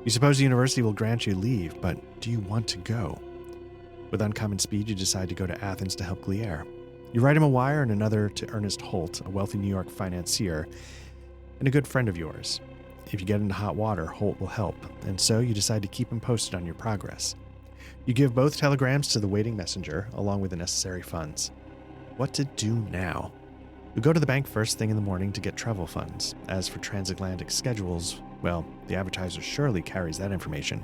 S2: You suppose the university will grant you leave, but do you want to go? With uncommon speed, you decide to go to Athens to help Gliere. You write him a wire and another to Ernest Holt, a wealthy New York financier, and a good friend of yours. If you get into hot water, Holt will help, and so you decide to keep him posted on your progress. You give both telegrams to the waiting messenger, along with the necessary funds. What to do now? You go to the bank first thing in the morning to get travel funds. As for transatlantic schedules, well, the advertiser surely carries that information.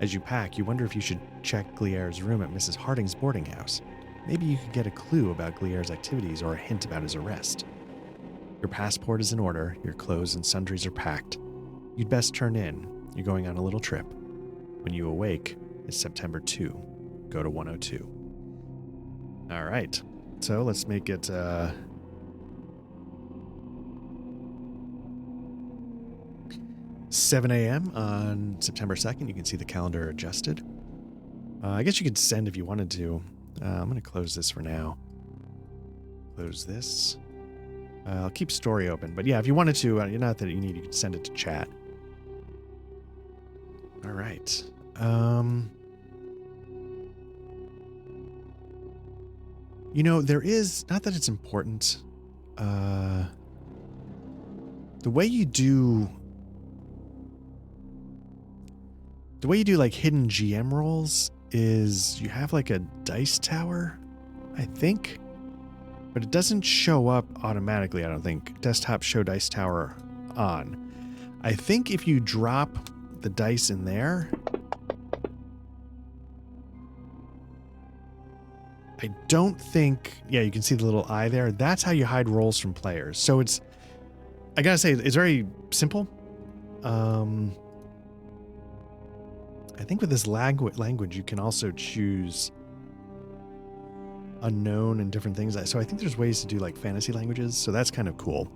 S2: As you pack, you wonder if you should check Gliere's room at Mrs. Harding's boarding house. Maybe you could get a clue about Gliere's activities or a hint about his arrest. Your passport is in order, your clothes and sundries are packed. You'd best turn in. You're going on a little trip. When you awake, it's September 2. Go to 102. All right. So let's make it 7 a.m. on September 2nd. You can see the calendar adjusted. I guess you could send if you wanted to. I'm going to close this for now. Close this. I'll keep story open. But yeah, if you wanted to, not that you need, you can send it to chat. All right. You know, there is, not that it's important, the way you do like hidden GM rolls is you have like a dice tower, I think, but it doesn't show up automatically, I don't think. Desktop show dice tower on. I think if you drop the dice in there, I don't think, yeah, you can see the little eye there. That's how you hide rolls from players. So it's, I gotta say, it's very simple. I think with this language, you can also choose unknown and different things. So I think there's ways to do like fantasy languages. So that's kind of cool.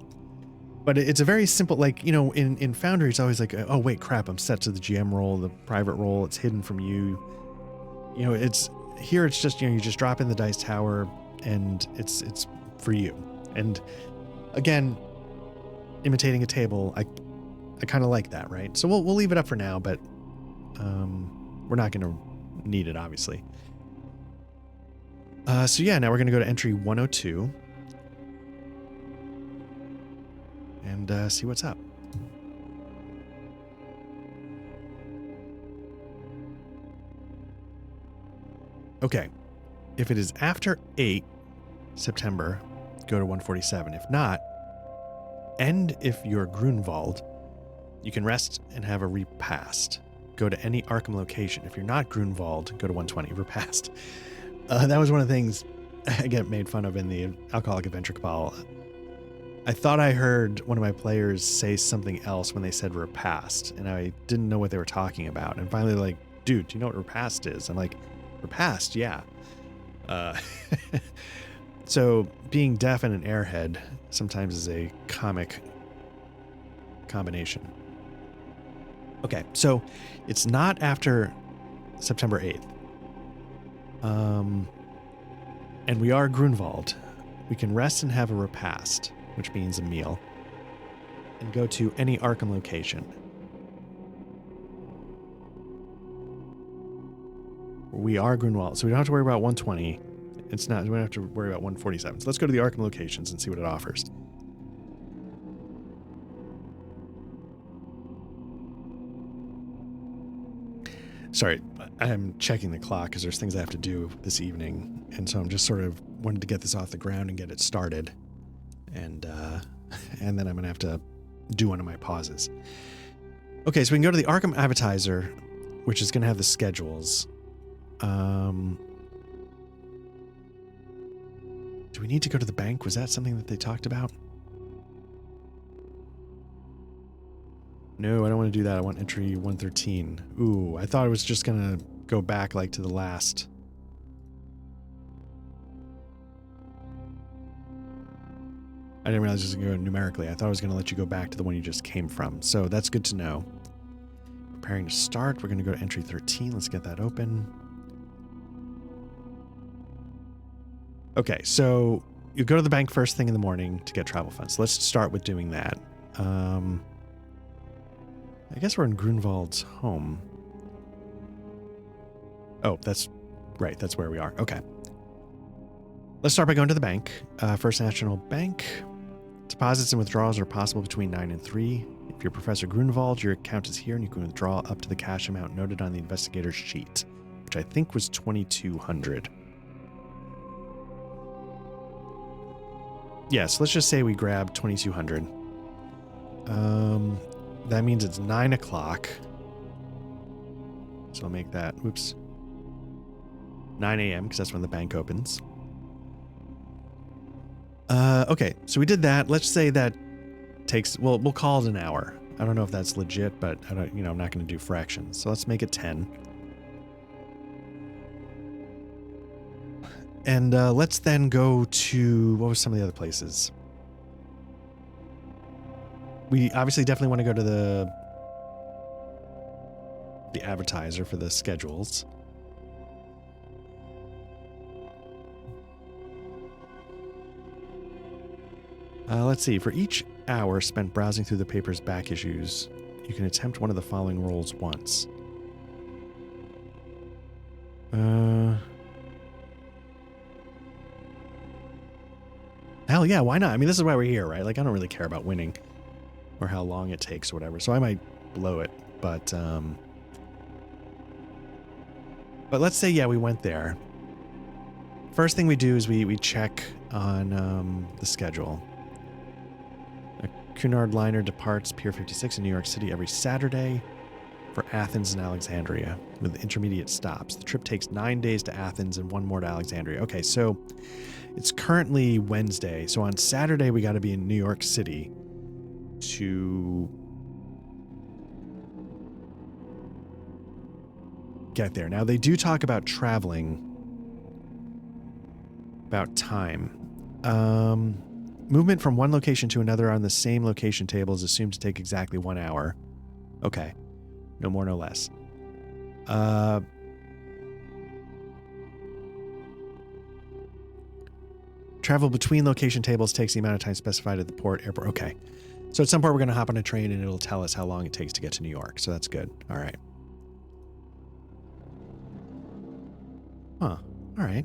S2: But it's a very simple, like, you know, in Foundry, it's always like, oh, wait, crap, I'm set to the GM role, the private role, it's hidden from you. You know, it's here, it's just, you know, you just drop in the dice tower and it's for you. And again, imitating a table, I kind of like that, right? So we'll leave it up for now, but we're not going to need it, obviously. So yeah, now we're going to go to entry 102 and see what's up. Okay, if it is after 8 September, go to 147. If not, and if you're Grunwald, you can rest and have a repast. Go to any Arkham location. If you're not Grunwald, go to 120, repast. That was one of the things I get made fun of in the Alcoholic Adventure Cabal. I thought I heard one of my players say something else when they said repast, and I didn't know what they were talking about. And finally, like, dude, do you know what repast is? I'm like, repast, yeah. So being deaf and an airhead sometimes is a comic combination. Okay, so it's not after September 8th. And we are Grunwald. We can rest and have a repast, which means a meal, and go to any Arkham location. We are Grunwald, so we don't have to worry about 120. It's not, we don't have to worry about 147. So let's go to the Arkham locations and see what it offers. Sorry, I'm checking the clock because there's things I have to do this evening. And so I'm just sort of wanted to get this off the ground and get it started. And then I'm going to have to do one of my pauses. Okay, so we can go to the Arkham Advertiser, which is going to have the schedules. Do we need to go to the bank? Was that something that they talked about? No, I don't want to do that. I want entry 113. Ooh, I thought it was just going to go back like to the last. I didn't realize it was going to go numerically. I thought I was going to let you go back to the one you just came from. So that's good to know. Preparing to start. We're going to go to entry 13. Let's get that open. Okay, so you go to the bank first thing in the morning to get travel funds. So let's start with doing that. I guess we're in Grunwald's home. Oh, that's right. That's where we are. Okay. Let's start by going to the bank. First National Bank. Deposits and withdrawals are possible between 9 and 3. If you're Professor Grunwald, your account is here and you can withdraw up to the cash amount noted on the investigator's sheet, which I think was 2,200. Yes, let's just say we grab 2,200. That means it's 9 o'clock. So I'll make that, 9 a.m. because that's when the bank opens. Okay, so we did that. Let's say that takes, well, we'll call it an hour. I don't know if that's legit, but I don't, I'm not going to do fractions. So let's make it 10. And let's then go to, what was some of the other places? We obviously definitely want to go to the advertiser for the schedules. Let's see. For each hour spent browsing through the paper's back issues, you can attempt one of the following roles once. Hell yeah, why not? I mean, this is why we're here, right? Like, I don't really care about winning or how long it takes or whatever, so I might blow it. But let's say, yeah, we went there. First thing we do is we check on the schedule. Cunard liner departs Pier 56 in New York City every Saturday for Athens and Alexandria with intermediate stops. The trip takes 9 days to Athens and 1 more to Alexandria. Okay, so it's currently Wednesday. So on Saturday, we got to be in New York City to get there. Now, they do talk about traveling, about time. Movement from one location to another on the same location table is assumed to take exactly 1 hour. Okay. No more, no less. Travel between location tables takes the amount of time specified at the port, airport. Okay. So at some point, we're going to hop on a train and it'll tell us how long it takes to get to New York. So that's good. All right. Huh. All right.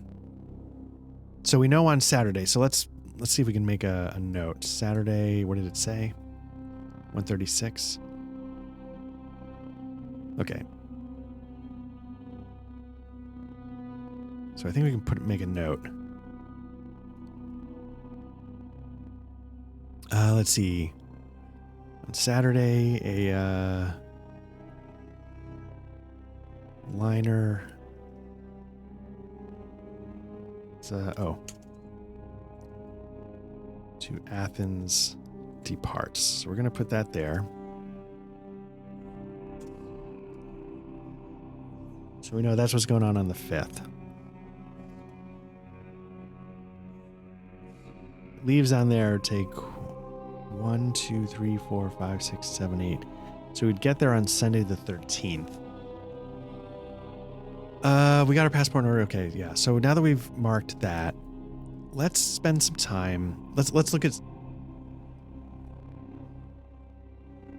S2: So we know on Saturday. So let's see if we can make a note. Saturday, what did it say? 1:36. Okay. So I think we can make a note. Let's see. On Saturday, a liner. To Athens departs. So we're going to put that there. So we know that's what's going on the 5th. Leaves on there take 1, 2, 3, 4, 5, 6, 7, 8. So we'd get there on Sunday the 13th. We got our passport in order. Okay, yeah. So now that we've marked that, let's spend some time. Let's look at.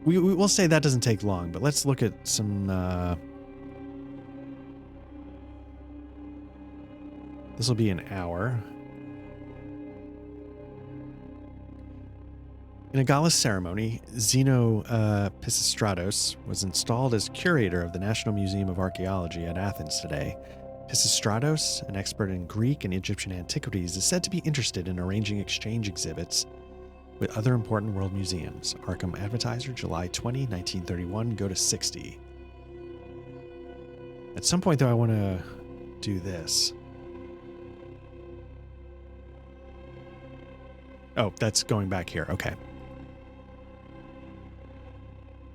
S2: We'll say that doesn't take long, but let's look at some. This will be an hour. In a gala ceremony, Zeno Pisistratos was installed as curator of the National Museum of Archaeology at Athens today. Pisistratos, an expert in Greek and Egyptian antiquities, is said to be interested in arranging exchange exhibits with other important world museums. Arkham Advertiser, July 20, 1931, go to 60. At some point, though, I want to do this. Oh, that's going back here. Okay.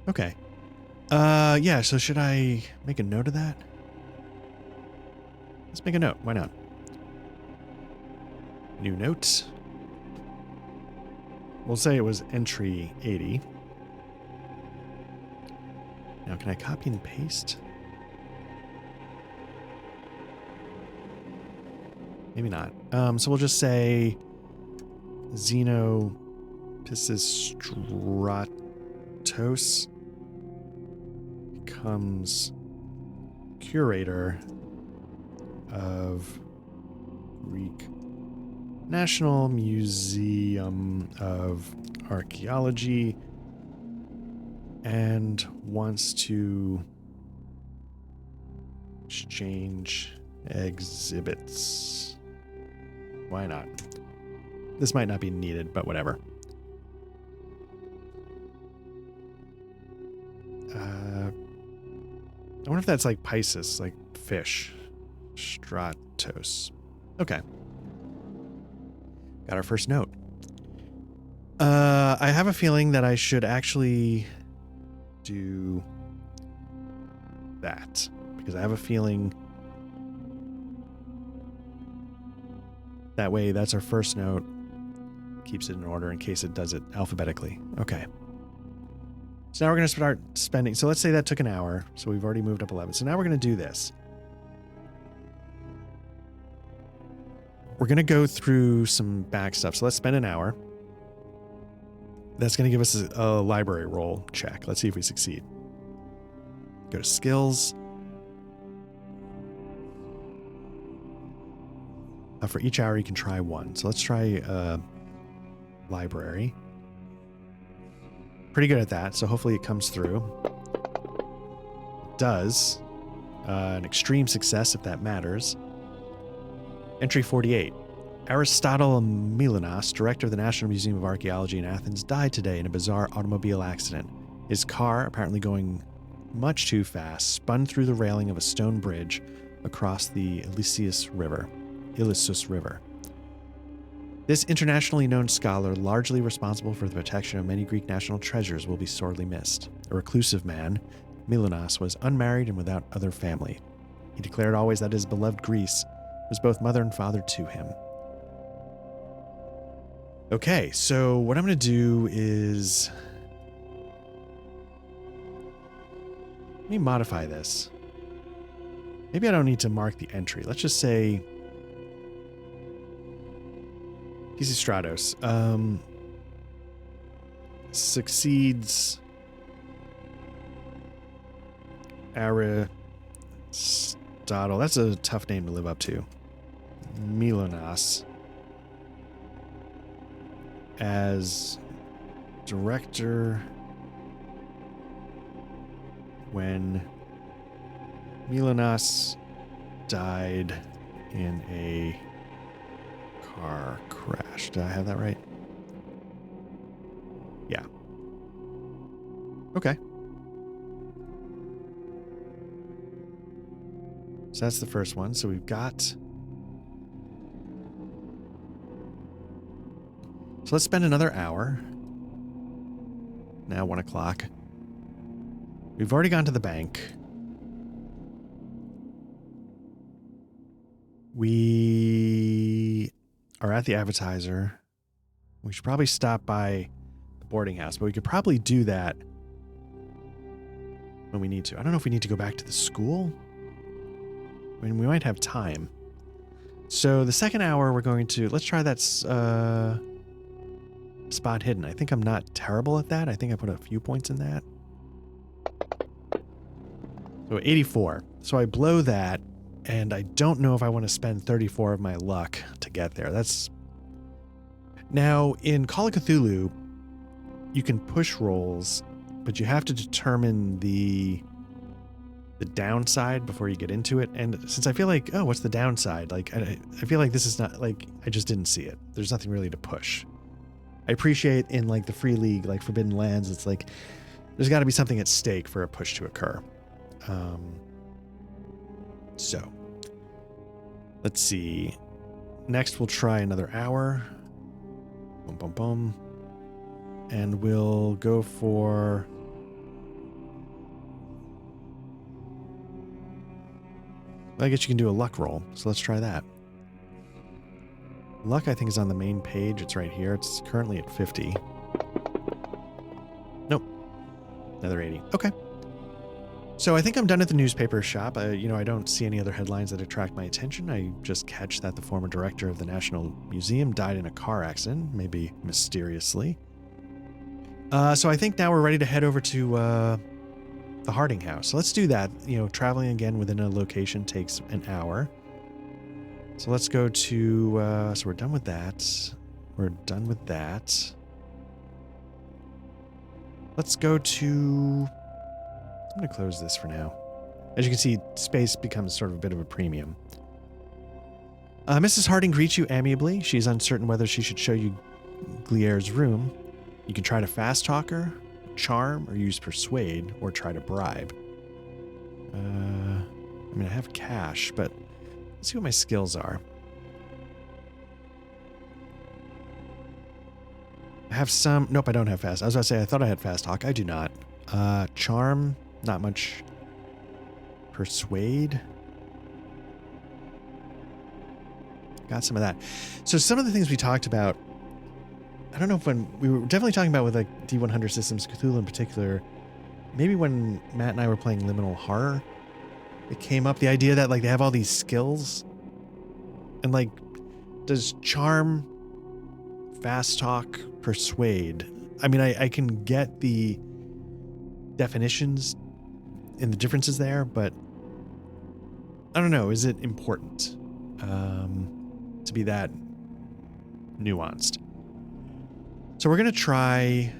S2: Okay. Yeah, so should I make a note of that? Let's make a note. Why not? New note. We'll say it was entry 80. Now, can I copy and paste? Maybe not. So we'll just say Zeno Pisistratos becomes curator of Greek National Museum of Archaeology and wants to exchange exhibits. Why not? This might not be needed, but whatever. I wonder if that's like Pisces, like fish. Stratos. Okay. Got our first note. I have a feeling that I should actually do that. Because I have a feeling that way that's our first note. Keeps it in order in case it does it alphabetically. Okay. So now we're going to start spending. So let's say that took an hour. So we've already moved up 11. So now we're going to do this. We're going to go through some back stuff. So let's spend an hour. That's going to give us a library roll check. Let's see if we succeed. Go to skills. For each hour, you can try one. So let's try library. Pretty good at that, so hopefully it comes through. It does. An extreme success, if that matters. Entry 48. Aristotle Milanos, director of the National Museum of Archaeology in Athens, died today in a bizarre automobile accident. His car, apparently going much too fast, spun through the railing of a stone bridge across the Ilissus River. This internationally known scholar, largely responsible for the protection of many Greek national treasures, will be sorely missed. A reclusive man, Milanos was unmarried and without other family. He declared always that his beloved Greece was both mother and father to him. Okay, so what I'm going to do is... let me modify this. Maybe I don't need to mark the entry. Let's just say... Pisistratos. Succeeds... Aristotle. That's a tough name to live up to. Milanos. As director when Milanos died in a car crash. Did I have that right? Yeah. Okay. So that's the first one. So we've got... so let's spend another hour. Now 1 o'clock. We've already gone to the bank. We are at the advertiser. We should probably stop by the boarding house, but we could probably do that when we need to. I don't know if we need to go back to the school. I mean, we might have time. So the second hour we're going to... let's try that spot hidden. I think I'm not terrible at that. I think I put a few points in that. So 84. So I blow that, and I don't know if I want to spend 34 of my luck to get there. That's... now, in Call of Cthulhu, you can push rolls, but you have to determine the downside before you get into it. And since I feel like, oh, what's the downside? Like, I feel like this is not, like, I just didn't see it. There's nothing really to push. I appreciate in, like, the Free League, like Forbidden Lands, it's like, there's got to be something at stake for a push to occur. So, let's see. Next, we'll try another hour. Boom, boom, boom. And we'll go for... I guess you can do a luck roll, so let's try that. Luck, I think, is on the main page. It's right here. It's currently at 50. Nope. Another 80. Okay. So I think I'm done at the newspaper shop. I don't see any other headlines that attract my attention. I just catch that the former director of the National Museum died in a car accident, maybe mysteriously. So I think now we're ready to head over to the Harding House. So let's do that. Traveling again within a location takes an hour. So let's go to... so we're done with that. We're done with that. Let's go to... I'm going to close this for now. As you can see, space becomes sort of a bit of a premium. Mrs. Harding greets you amiably. She's uncertain whether she should show you Glier's room. You can try to fast talk her, charm, or use persuade, or try to bribe. I have cash, but let's see what my skills are. I have some... nope, I don't have fast. I was about to say, I thought I had fast talk. I do not. Charm... not much. Persuade. Got some of that. So some of the things we talked about, I don't know if when we were definitely talking about with like D100 systems, Cthulhu in particular, maybe when Matt and I were playing Liminal Horror, it came up the idea that like they have all these skills and like, does charm, fast talk, persuade? I mean, I can get the definitions and the differences there, but I don't know. Is it important to be that nuanced? So we're going to try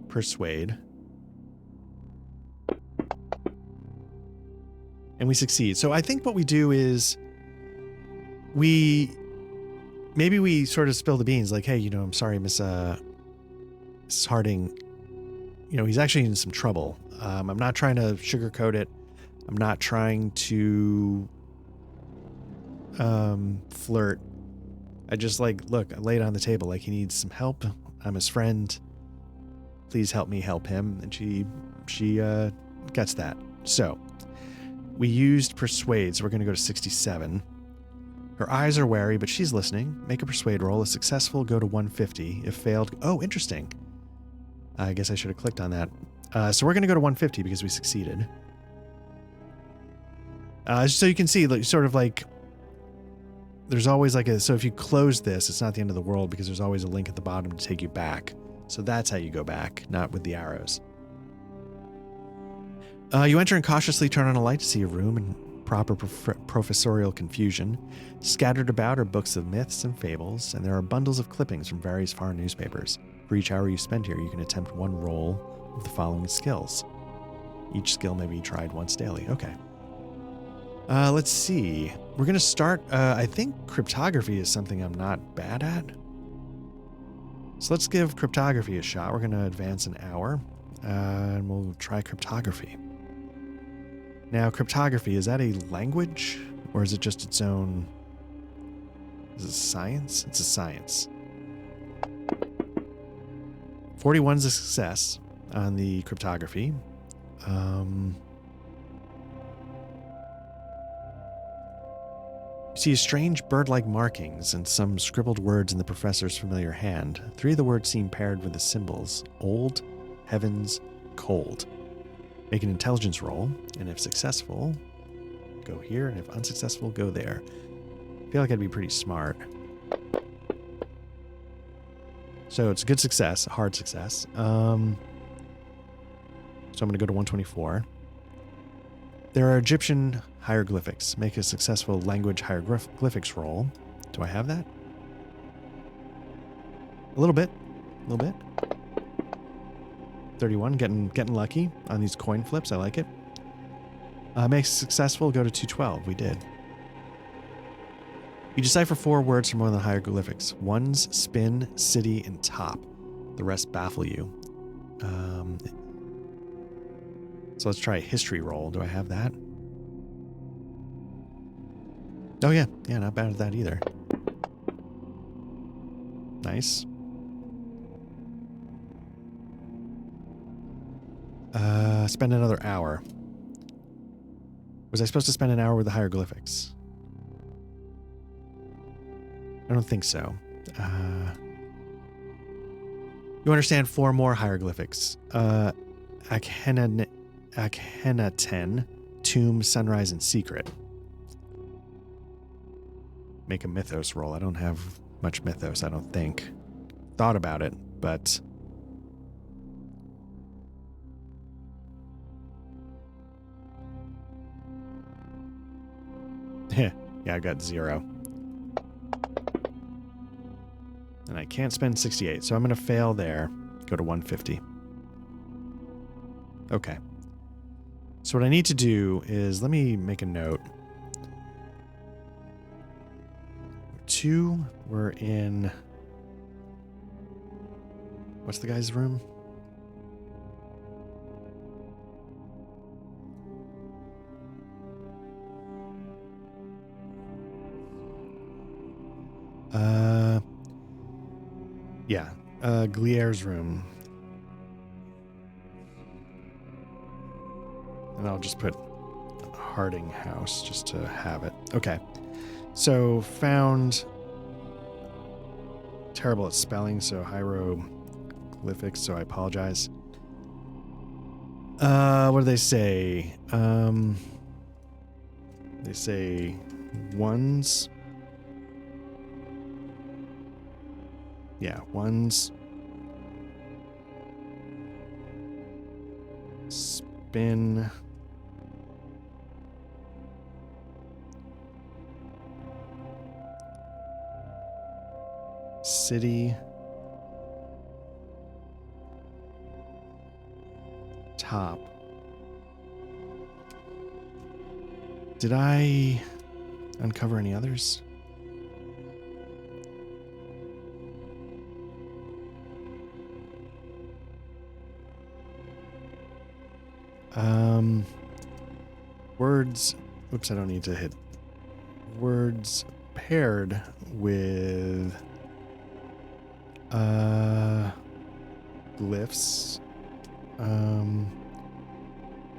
S2: persuade. And we succeed. So I think what we do is we maybe we sort of spill the beans, like, hey, I'm sorry, Mrs. Harding. He's actually in some trouble. I'm not trying to sugarcoat it. I'm not trying to flirt. I just look, I lay it on the table, he needs some help. I'm his friend. Please help me help him. And she gets that. So we used persuade, so we're going to go to 67. Her eyes are wary, but she's listening. Make a persuade roll. If successful, go to 150. If failed, oh, interesting. I guess I should have clicked on that. So we're going to go to 150 because we succeeded. So you can see, there's always so if you close this, it's not the end of the world because there's always a link at the bottom to take you back. So that's how you go back, not with the arrows. You enter and cautiously turn on a light to see a room in proper professorial confusion. Scattered about are books of myths and fables, and there are bundles of clippings from various foreign newspapers. For each hour you spend here, you can attempt one roll of the following skills. Each skill may be tried once daily. Okay. Let's see. We're going to start, I think cryptography is something I'm not bad at. So let's give cryptography a shot. We're going to advance an hour, and we'll try cryptography. Now, cryptography, is that a language, or is it just its own... Is it science? It's a science. 41's a success on the cryptography. You see strange bird-like markings and some scribbled words in the professor's familiar hand. 3 of the words seem paired with the symbols: old, heavens, cold. Make an intelligence roll, and if successful, go here, and if unsuccessful, go there. I feel like I'd be pretty smart. So it's a good success, a hard success. So I'm going to go to 124. There are Egyptian hieroglyphics. Make a successful language hieroglyphics roll. Do I have that? A little bit. 31, getting lucky on these coin flips. I like it. Make successful, go to 212. We did. You decipher 4 words from one of the hieroglyphics. One's spin, city, and top. The rest baffle you. So let's try a history roll. Do I have that? Oh yeah, not bad at that either. Nice. Spend another hour. Was I supposed to spend an hour with the hieroglyphics? I don't think so. You understand 4 more hieroglyphics. Akhenaten, tomb, sunrise, and secret. Make a mythos roll. I don't have much mythos, I don't think. Thought about it, but... yeah, I got 0. And I can't spend 68, so I'm going to fail there. Go to 150. Okay. So what I need to do is, let me make a note. 2, we're in... What's the guy's room? Yeah, Glier's room. And I'll just put Harding House just to have it. Okay. So found... Terrible at spelling, so hieroglyphics, so I apologize. What do they say? They say ones... Yeah, ones. Spin. City. Top. Did I uncover any others? Words. Oops, I don't need to hit. Words paired with glyphs.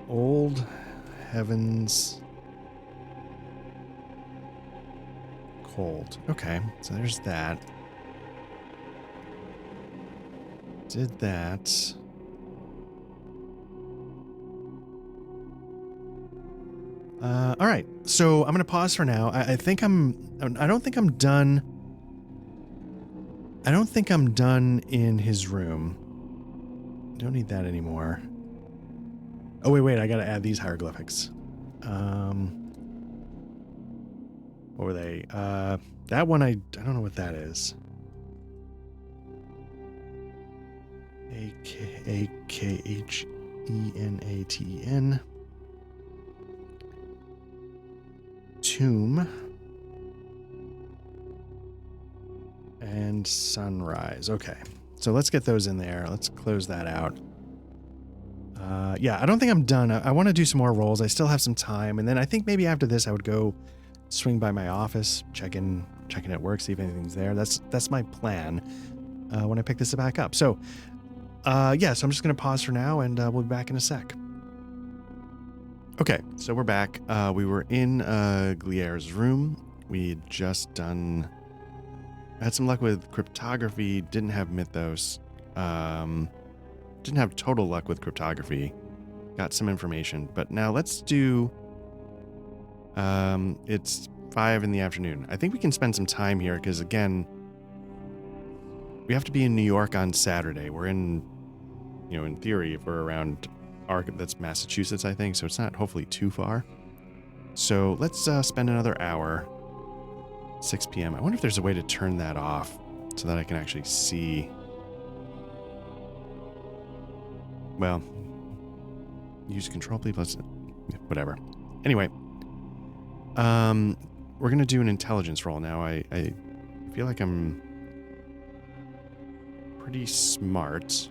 S2: Old heavens. Cold. Okay, so there's that. Did that. All right, so I'm gonna pause for now. I don't think I'm done. I don't think I'm done in his room. Don't need that anymore. Oh wait, I gotta add these hieroglyphics. What were they? That one I don't know what that is. AKHENATEN. Tomb. And sunrise. Okay. So let's get those in there. Let's close that out. Yeah, I don't think I'm done. I want to do some more rolls. I still have some time. And then I think maybe after this I would go swing by my office, checking it works, see if anything's there. That's my plan when I pick this back up. So yeah, so I'm just going to pause for now, and we'll be back in a sec. Okay, so we're back. We were in Glier's room. We had just done... I had some luck with cryptography, didn't have mythos. Didn't have total luck with cryptography. Got some information, but now let's do... it's 5 in the afternoon. I think we can spend some time here, because again, we have to be in New York on Saturday. We're in, in theory, if we're around that's Massachusetts, I think, so it's not hopefully too far. So let's spend another hour. 6 p.m. I wonder if there's a way to turn that off so that I can actually see. Well, use control, please. Let's, whatever. Anyway, we're gonna do an intelligence roll now. I feel like I'm pretty smart.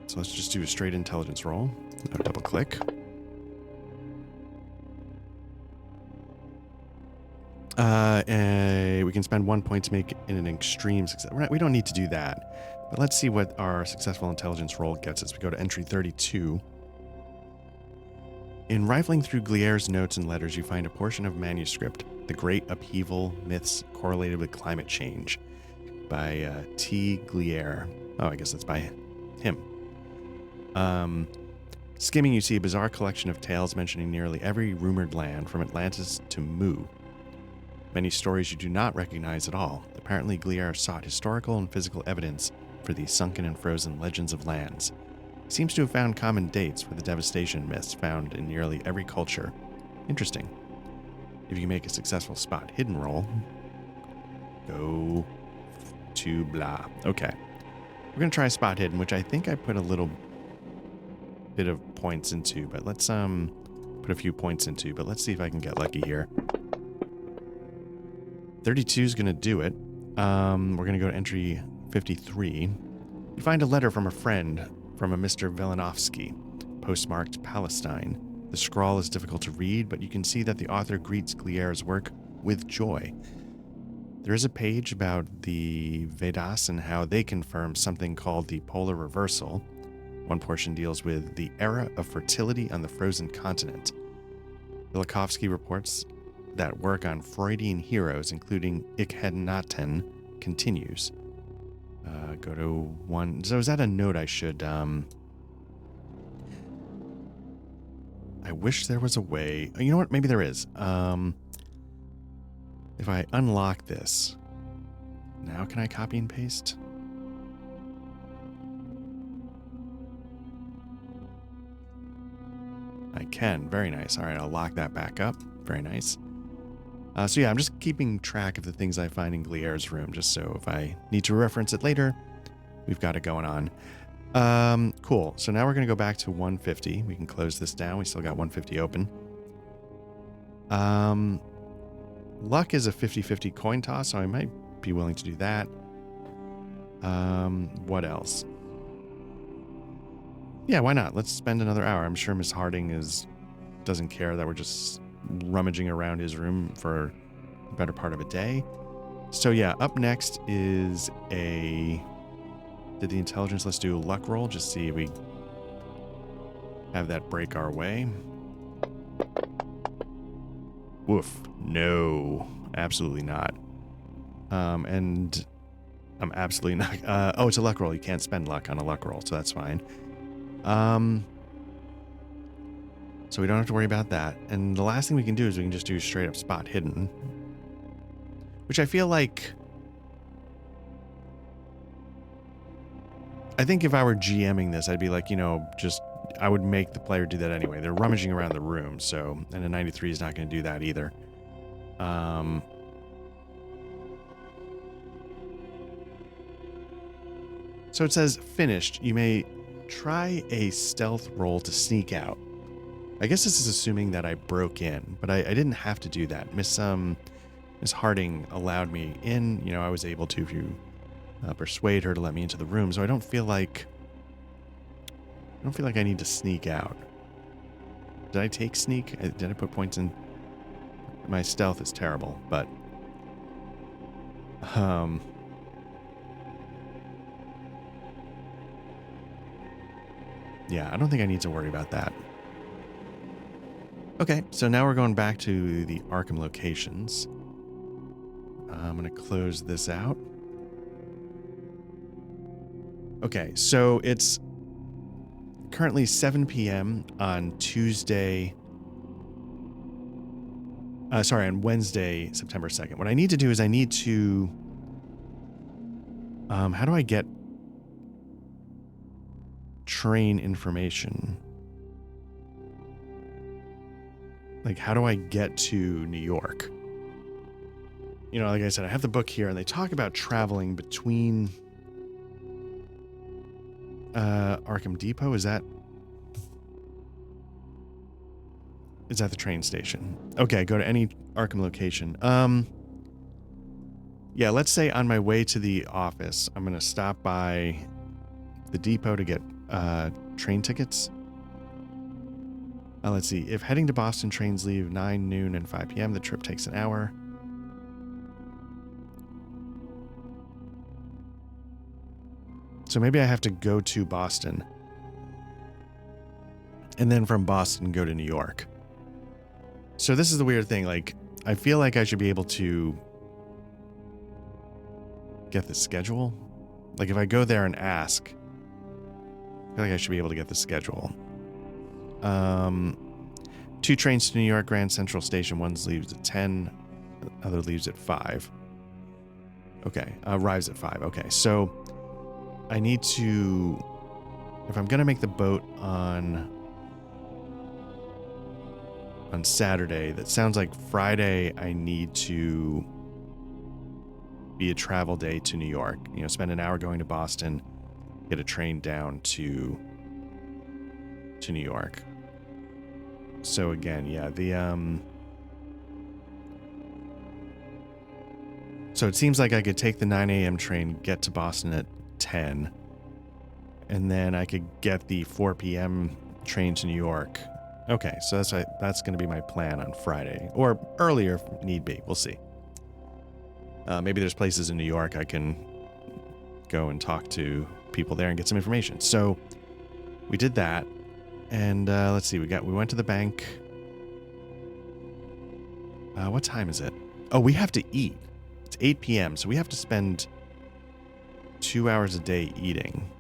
S2: So let's just do a straight intelligence roll. I'll double click. We can spend 1 point to make it an extreme success. We don't need to do that. But let's see what our successful intelligence roll gets us. We go to entry 32. In rifling through Glier's notes and letters, you find a portion of manuscript, The Great Upheaval, Myths Correlated with Climate Change, by T. Glier. Oh, I guess that's by him. Skimming, you see a bizarre collection of tales mentioning nearly every rumored land, from Atlantis to Mu. Many stories you do not recognize at all. Apparently, Glier sought historical and physical evidence for these sunken and frozen legends of lands. He seems to have found common dates for the devastation myths found in nearly every culture. Interesting. If you can make a successful spot hidden roll, go to blah. Okay. We're going to try spot hidden, which I think I put a little bit of points into, but let's put a few points into, but let's see if I can get lucky here. 32 is going to do it. We're going to go to entry 53. You find a letter from a friend from a Mr. Velinovsky, postmarked Palestine. The scrawl is difficult to read, but you can see that the author greets Glier's work with joy. There is a page about the Vedas and how they confirm something called the polar reversal. One portion deals with the era of fertility on the frozen continent. Velikovsky reports that work on Freudian heroes, including Akhenaten, continues. Go to one. So is that a note I should... I wish there was a way... You know what? Maybe there is. If I unlock this... Now can I copy and paste? I can. Very nice. All right, I'll lock that back up. Very nice. So yeah, I'm just keeping track of the things I find in Glier's room, just so if I need to reference it later, we've got it going on. Cool. So now we're going to go back to 150. We can close this down. We still got 150 open. Luck is a 50-50 coin toss, so I might be willing to do that. What else? Yeah, why not? Let's spend another hour. I'm sure Miss Harding doesn't care that we're just rummaging around his room for the better part of a day. So yeah, up next is did the intelligence, let's do a luck roll, just see if we have that break our way. Woof. No, absolutely not. And I'm absolutely not. Oh, it's a luck roll. You can't spend luck on a luck roll, so that's fine. So we don't have to worry about that. And the last thing we can do is we can just do straight up spot hidden, which I feel like, I think if I were GMing this, I'd be like, I would make the player do that anyway. They're rummaging around the room, so, and a 93 is not going to do that either. So it says finished. You may try a stealth roll to sneak out. I guess this is assuming that I broke in, but I didn't have to do that. Miss Harding allowed me in. I was able to persuade her to let me into the room, so I don't feel like I need to sneak out. Did I take sneak? Did I put points in? My stealth is terrible, but yeah, I don't think I need to worry about that. Okay, so now we're going back to the Arkham locations. I'm going to close this out. Okay, so it's currently 7 p.m. on on Wednesday, September 2nd. What I need to do is I need to... how do I get train information? Like, how do I get to New York? Like I said, I have the book here, and they talk about traveling between Arkham Depot. Is that the train station? Okay, go to any Arkham location. Yeah, let's say on my way to the office, I'm going to stop by the depot to get train tickets. Let's see. If heading to Boston, trains leave 9, noon, and 5 p.m., the trip takes an hour. So maybe I have to go to Boston. And then from Boston, go to New York. So this is the weird thing. Like, I feel like I should be able to get the schedule. Like, if I go there and ask, I feel like I should be able to get the schedule. 2 trains to New York Grand Central Station. One leaves at 10. The other leaves at 5. Okay. Arrives at 5. Okay. So I need to... If I'm going to make the boat on Saturday, that sounds like Friday I need to be a travel day to New York. Spend an hour going to Boston, get a train down to New York. So again, yeah, so it seems like I could take the 9 a.m. train, get to Boston at 10, and then I could get the 4 p.m. train to New York. Okay, so that's going to be my plan on Friday, or earlier if need be. We'll see. Maybe there's places in New York I can go and talk to people there and get some information. So we did that. And let's see, we went to the bank. What time is it? Oh, we have to eat. It's 8 p.m., so we have to spend 2 hours a day eating.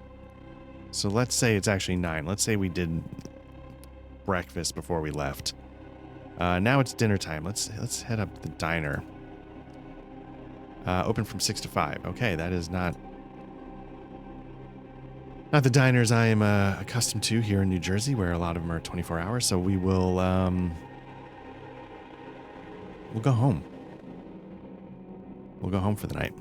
S2: So let's say it's actually 9. Let's say we did breakfast before we left. Now it's dinner time. Let's head up the diner. Open from 6 to 5. Okay, that is not the diners I am accustomed to here in New Jersey, where a lot of them are 24 hours. So we will we'll go home. We'll go home for the night.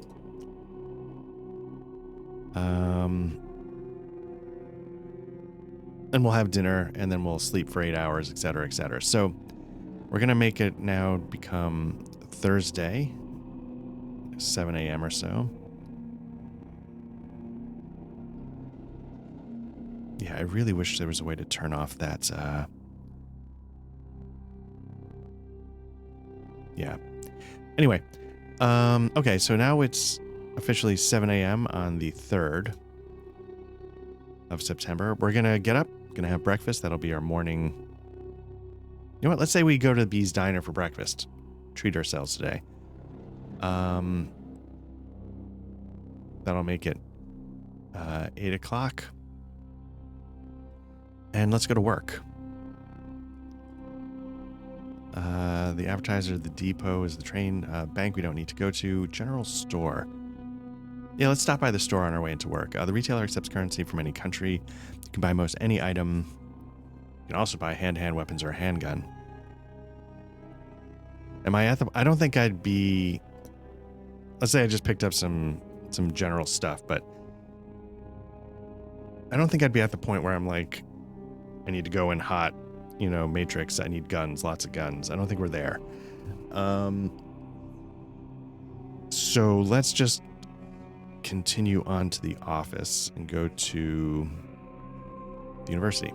S2: And we'll have dinner, and then we'll sleep for 8 hours, et cetera, et cetera. So we're going to make it now become Thursday, 7 a.m. or so. Yeah, I really wish there was a way to turn off that. Yeah. Anyway, okay, so now it's officially 7 a.m. on the 3rd of September. We're going to get up, going to have breakfast. That'll be our morning. You know what? Let's say we go to the Bee's Diner for breakfast. Treat ourselves today. That'll make it 8 o'clock. And let's go to work. The advertiser, the depot is the train. Bank we don't need to go to. General store. Yeah, let's stop by the store on our way into work. The retailer accepts currency from any country. You can buy most any item. You can also buy hand-to-hand weapons or a handgun. Am I at the... I don't think I'd be... Let's say I just picked up some general stuff, but I don't think I'd be at the point where I'm like, I need to go in hot, you know, Matrix. I need guns, lots of guns. I don't think we're there. So let's just continue on to the office and go to the university.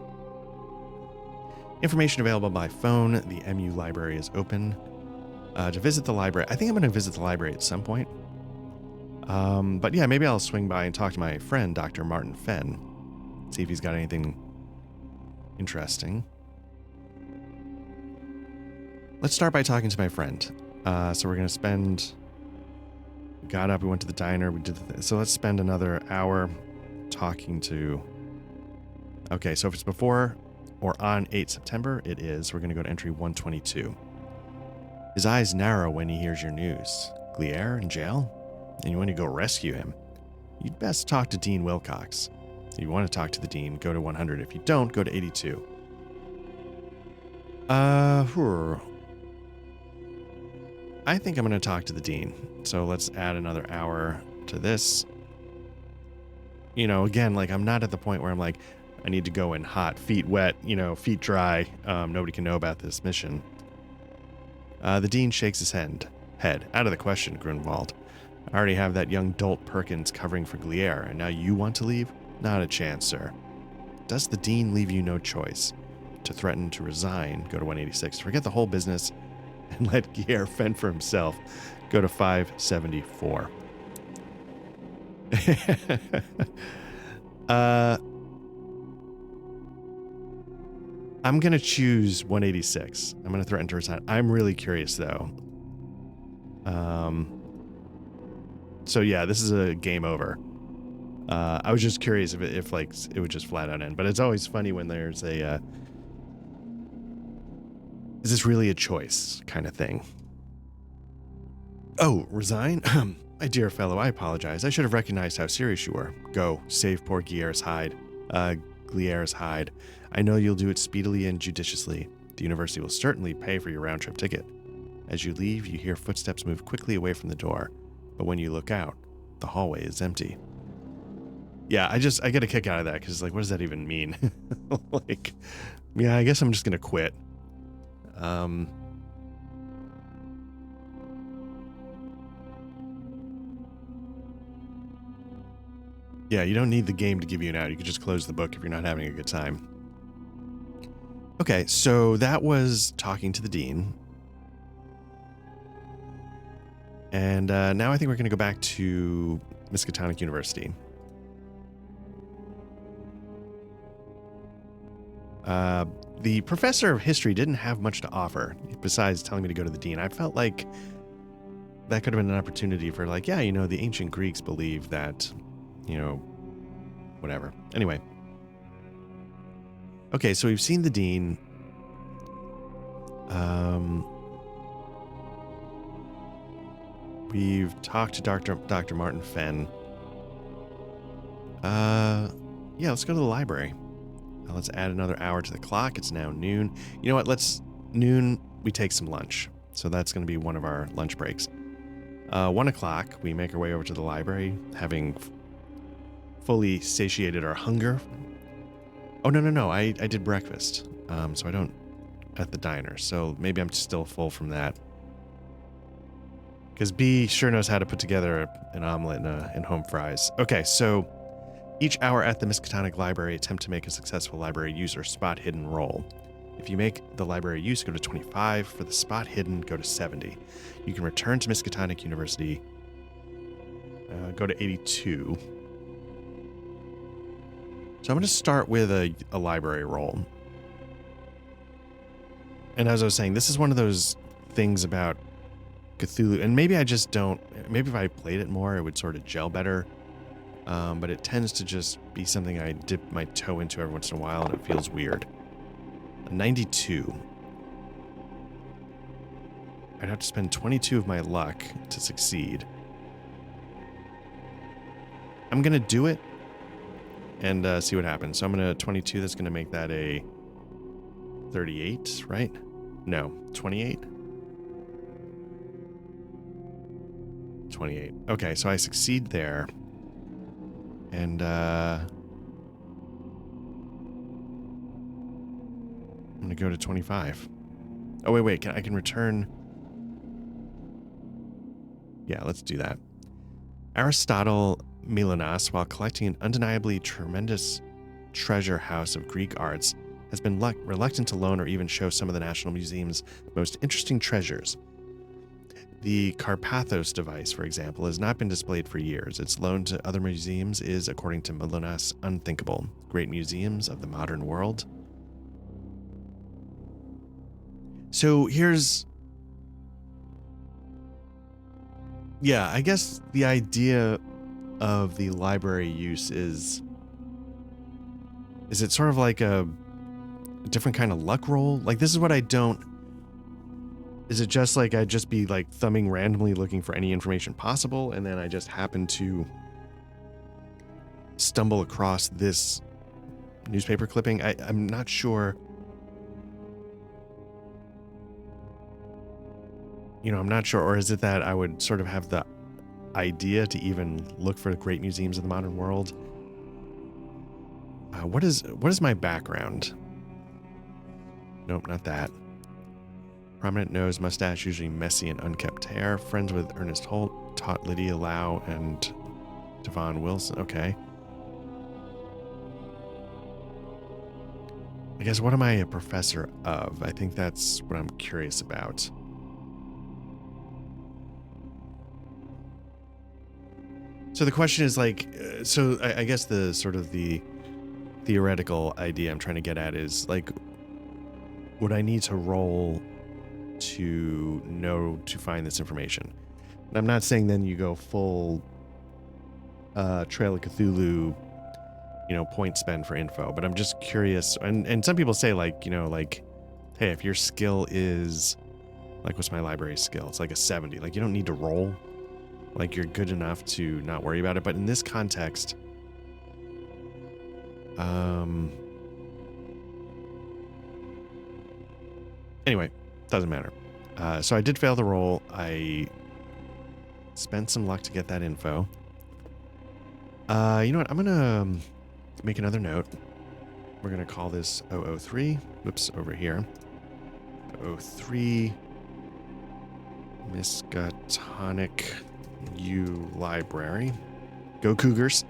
S2: Information available by phone. The MU library is open. To visit the library. I think I'm going to visit the library at some point. But yeah, maybe I'll swing by and talk to my friend, Dr. Martin Fenn. See if he's got anything interesting. Let's start by talking to my friend. So we're going to spend... Got up, we went to the diner, we did so let's spend another hour talking to... Okay, so if it's before or on 8 September, it is. We're going to go to entry 122. His eyes narrow when he hears your news. Gliere in jail? And you want to go rescue him? You'd best talk to Dean Wilcox. If you want to talk to the Dean, go to 100. If you don't, go to 82. I think I'm going to talk to the Dean. So let's add another hour to this. You know, again, like I'm not at the point where I'm like, I need to go in hot, feet wet, you know, feet dry. Nobody can know about this mission. The Dean shakes his head. Out of the question, Grunwald. I already have that young dolt Perkins covering for Gliere, and now you want to leave? Not a chance, sir. Does the Dean leave you no choice? To threaten to resign, go to 186. Forget the whole business and let Gliere fend for himself. Go to 574. I'm going to choose 186. I'm going to threaten to resign. I'm really curious, though. So, yeah, this is a game over. I was just curious if like, it would just flat out end. But it's always funny when there's a... is this really a choice kind of thing? Oh, resign? My dear fellow, I apologize. I should have recognized how serious you were. Go, save poor Gliere's hide. Gliere's hide. I know you'll do it speedily and judiciously. The university will certainly pay for your round-trip ticket. As you leave, you hear footsteps move quickly away from the door. But when you look out, the hallway is empty. Yeah, I get a kick out of that because, like, what does that even mean? Like, yeah, I guess I'm just going to quit. Yeah, you don't need the game to give you an out. You can just close the book if you're not having a good time. Okay, so that was talking to the Dean. And now I think we're going to go back to Miskatonic University. The professor of history didn't have much to offer besides telling me to go to the Dean. I felt like that could have been an opportunity for, like, yeah, you know, the ancient Greeks believed that, you know, whatever. Anyway. Okay, so we've seen the Dean. We've talked to Dr. Martin Fenn. Yeah, let's go to the library. Let's add another hour to the clock. It's now noon. You know what? Noon, we take some lunch. So that's going to be one of our lunch breaks. 1 o'clock, we make our way over to the library, having fully satiated our hunger. Oh, no. I did breakfast. So I don't at the diner. So maybe I'm still full from that. Because B sure knows how to put together an omelet and home fries. Okay, so
S1: Each hour at the Miskatonic Library, attempt to make a successful library use or spot hidden roll. If you make the library use, go to 25. For the spot hidden, go to 70. You can return to Miskatonic University. Go to 82. So I'm going to start with a library roll. And as I was saying, this is one of those things about Cthulhu, and maybe I just don't, maybe if I played it more, it would sort of gel better. But it tends to just be something I dip my toe into every once in a while, and it feels weird. A 92. I'd have to spend 22 of my luck to succeed. I'm going to do it and see what happens. So I'm going to 22. That's going to make that a 38, right? No, 28. 28. Okay, so I succeed there. And I'm going to go to 25. Oh, wait. I can return. Yeah, let's do that. Aristotle Milonas, while collecting an undeniably tremendous treasure house of Greek arts, has been reluctant to loan or even show some of the National Museum's most interesting treasures. The Carpathos device, for example, has not been displayed for years. Its loan to other museums is, according to Milonas, unthinkable. Great museums of the modern world. So here's... Yeah, I guess the idea of the library use is it sort of like a different kind of luck roll? Like, this is what I don't... Is it just like I'd just be like thumbing randomly looking for any information possible, and then I just happen to stumble across this newspaper clipping? I'm not sure. You know, I'm not sure. Or is it that I would sort of have the idea to even look for great museums of the modern world? What is my background? Nope, not that. Prominent nose, mustache, usually messy and unkempt hair. Friends with Ernest Holt, taught Lydia Lau and Devon Wilson. Okay. I guess, what am I a professor of? I think that's what I'm curious about. So the question is like, so I guess the sort of the theoretical idea I'm trying to get at is like, would I need to roll to know to find this information? And I'm not saying then you go full Trail of Cthulhu, you know, point spend for info, but I'm just curious. And some people say like, you know, like, hey, if your skill is like, what's my library skill? It's like a 70. Like, you don't need to roll. Like, you're good enough to not worry about it. But in this context, anyway, doesn't matter. So I did fail the roll. I spent some luck to get that info. You know what? I'm going to make another note. We're going to call this 003. Whoops, over here. 03 Miskatonic U Library. Go Cougars.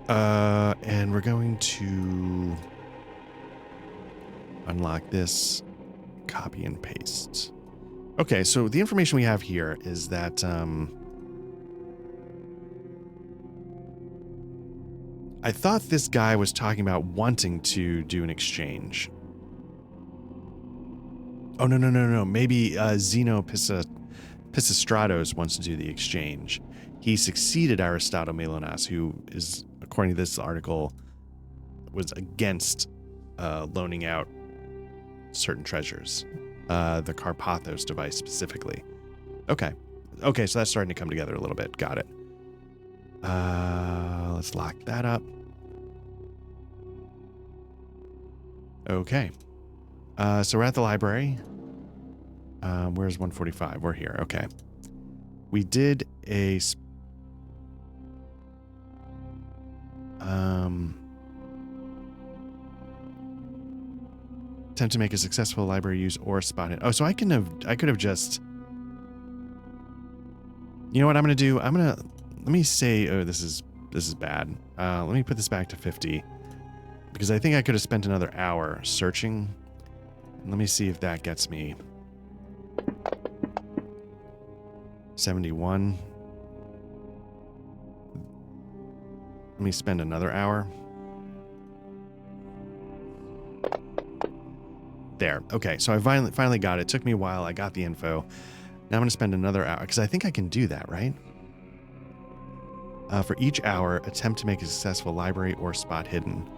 S1: And we're going to unlock this. Copy and paste. Okay, so the information we have here is that I thought this guy was talking about wanting to do an exchange. Oh, no. Maybe Zeno Pisistratos wants to do the exchange. He succeeded Aristotle Milonas, who is, according to this article, was against loaning out certain treasures. The Carpathos device specifically. Okay, so that's starting to come together a little bit. Got it. Let's lock that up. Okay. So we're at the library. Where's 145? We're here. Okay. We did a... attempt to make a successful library use or spot it. Oh, so I could have just... You know what I'm going to do? Let me say, oh, this is is bad. Let me put this back to 50 because I think I could have spent another hour searching. Let me see if that gets me 71. Let me spend another hour. There. Okay, so I finally got it. It took me a while. I got the info. Now I'm going to spend another hour because I think I can do that, right? For each hour, attempt to make a successful library or spot hidden.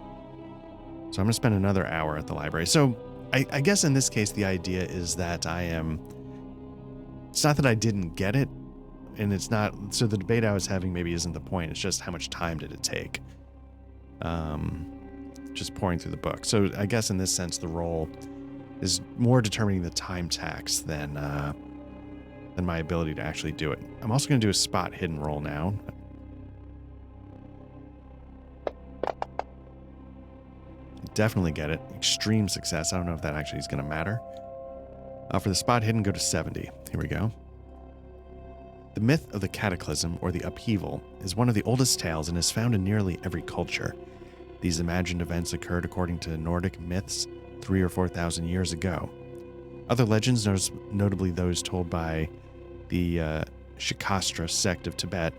S1: So I'm going to spend another hour at the library. So I guess in this case, the idea is that it's not that I didn't get it, and it's not, so the debate I was having maybe isn't the point. It's just how much time did it take? Just pouring through the book. So I guess in this sense, the role is more determining the time tax than my ability to actually do it. I'm also going to do a spot hidden roll now. Definitely get it. Extreme success. I don't know if that actually is going to matter. For the spot hidden, go to 70. Here we go. The myth of the cataclysm, or the upheaval, is one of the oldest tales and is found in nearly every culture. These imagined events occurred according to Nordic myths 3,000 or 4,000 years ago. Other legends, notably those told by the Shikastra sect of Tibet,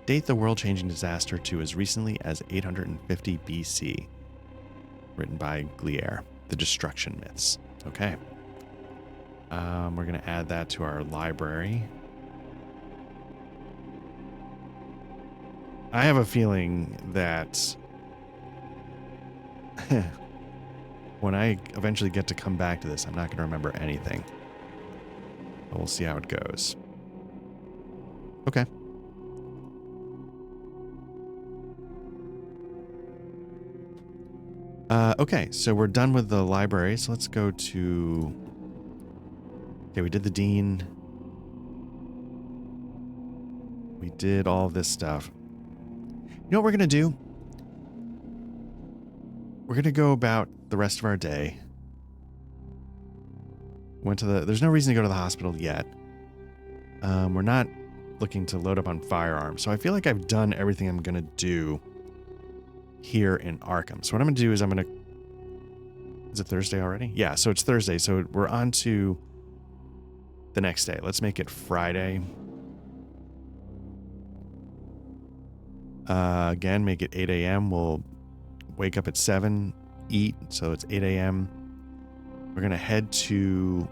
S1: date the world-changing disaster to as recently as 850 BC. Written by Glier, the destruction myths. Okay. We're going to add that to our library. I have a feeling that when I eventually get to come back to this, I'm not going to remember anything. But we'll see how it goes. Okay. Okay, so we're done with the library, so let's go to... Okay, we did the dean. We did all of this stuff. You know what we're going to do? We're going to go about the rest of our day. There's no reason to go to the hospital yet. We're not looking to load up on firearms, so I feel like I've done everything I'm going to do here in Arkham. So what I'm going to do is I'm going to... Is it Thursday already? Yeah, so it's Thursday. So we're on to the next day. Let's make it Friday. Again, make it 8 a.m. We'll wake up at 7, eat, so it's 8 a.m. We're going to head to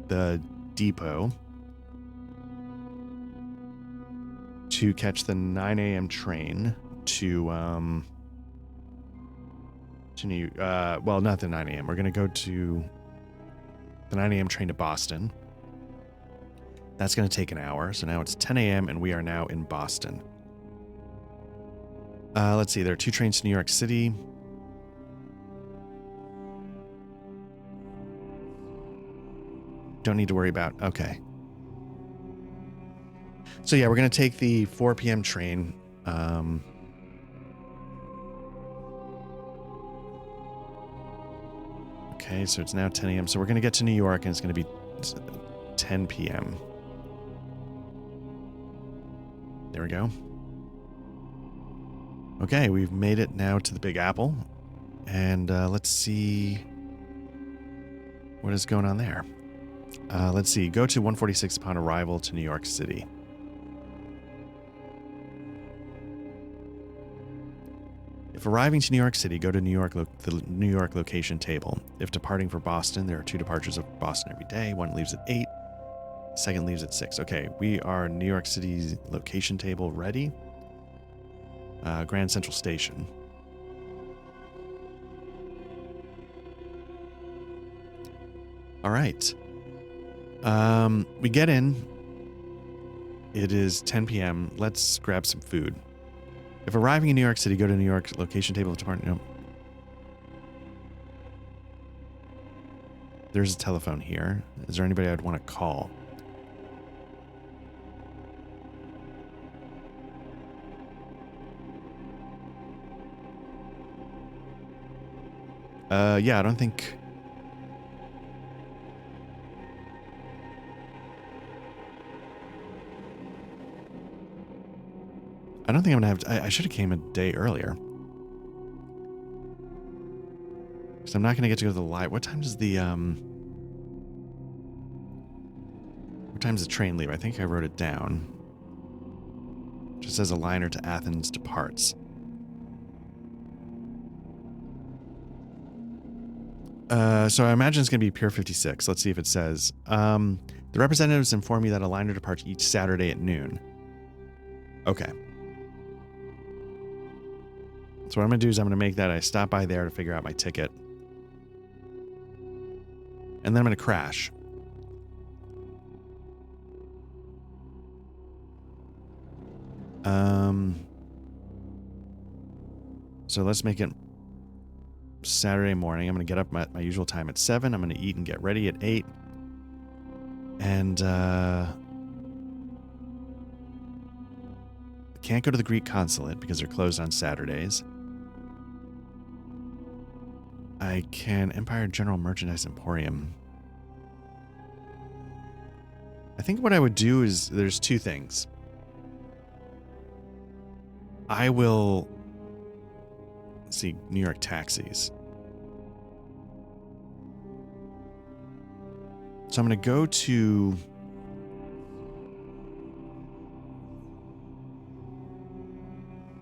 S1: the depot to catch the 9 a.m. train to New, well, not the 9 a.m. We're going to go to the 9 a.m. train to Boston. That's going to take an hour. So now it's 10 a.m. and we are now in Boston. Let's see. There are 2 trains to New York City. Don't need to worry about. Okay. So yeah, we're going to take the 4 p.m. train. Okay, so it's now 10 a.m. So we're going to get to New York and it's going to be 10 p.m. There we go. Okay, we've made it now to the Big Apple. And let's see what is going on there. Let's see. Go to 146 upon arrival to New York City. If arriving to New York City, go to the New York location table. If departing for Boston, there are 2 departures of Boston every day. One leaves at 8. Second leaves at 6. Okay, we are New York City's location table ready. Grand Central Station. All right. We get in. It is 10 p.m. Let's grab some food. If arriving in New York City, go to New York location table of department. No. There's a telephone here. Is there anybody I'd want to call? Yeah, I don't think...
S2: I don't think I'm going to have... I should have came a day earlier. Because I'm not going to get to go to the light. What time does the... What time does the train leave? I think I wrote it down. It just says a liner to Athens departs. So I imagine it's going to be Pier 56. Let's see if it says. The representatives inform me that a liner departs each Saturday at noon. Okay. So what I'm going to do is I'm going to make that I stop by there to figure out my ticket. And then I'm going to crash. So let's make it Saturday morning. I'm going to get up my usual time at 7. I'm going to eat and get ready at 8. And can't go to the Greek consulate because they're closed on Saturdays. I can Empire General Merchandise Emporium. I think what I would do is there's two things. I will see New York taxis. So I'm going to go to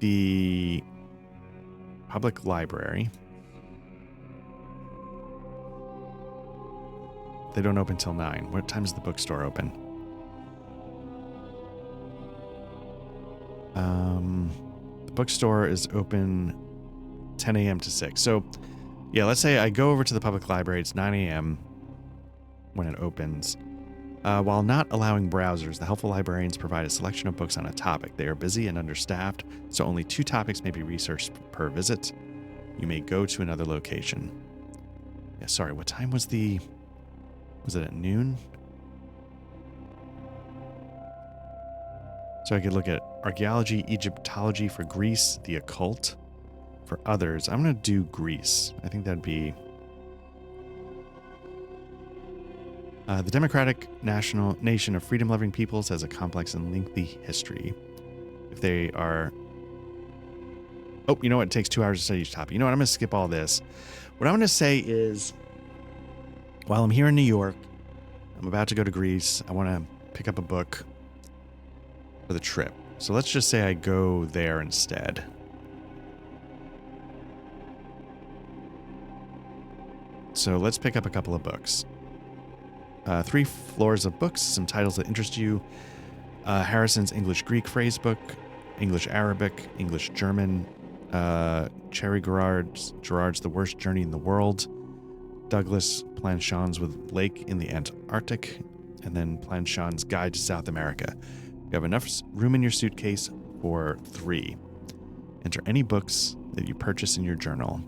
S2: the public library. They don't open till 9. What time does the bookstore open? The bookstore is open 10 a.m. to 6. So, yeah, let's say I go over to the public library. It's 9 a.m. when it opens. While not allowing browsers, the helpful librarians provide a selection of books on a topic. They are busy and understaffed, so only 2 topics may be researched per visit. You may go to another location. Yeah, sorry, what time was the... Was it at noon? So I could look at archaeology, Egyptology for Greece, the occult for others. I'm going to do Greece. I think that'd be... the democratic nation of freedom-loving peoples has a complex and lengthy history. If they are... Oh, you know what? It takes 2 hours to study each topic. You know what? I'm going to skip all this. What I'm going to say is, while I'm here in New York, I'm about to go to Greece. I want to pick up a book for the trip. So let's just say I go there instead. So let's pick up a couple of books. 3 floors of books, some titles that interest you. Harrison's English-Greek phrase book, English-Arabic, English-German, Cherry Gerard's The Worst Journey in the World, Douglas Planchon's With Lake in the Antarctic, and then Planchon's Guide to South America. You have enough room in your suitcase for 3. Enter any books that you purchase in your journal.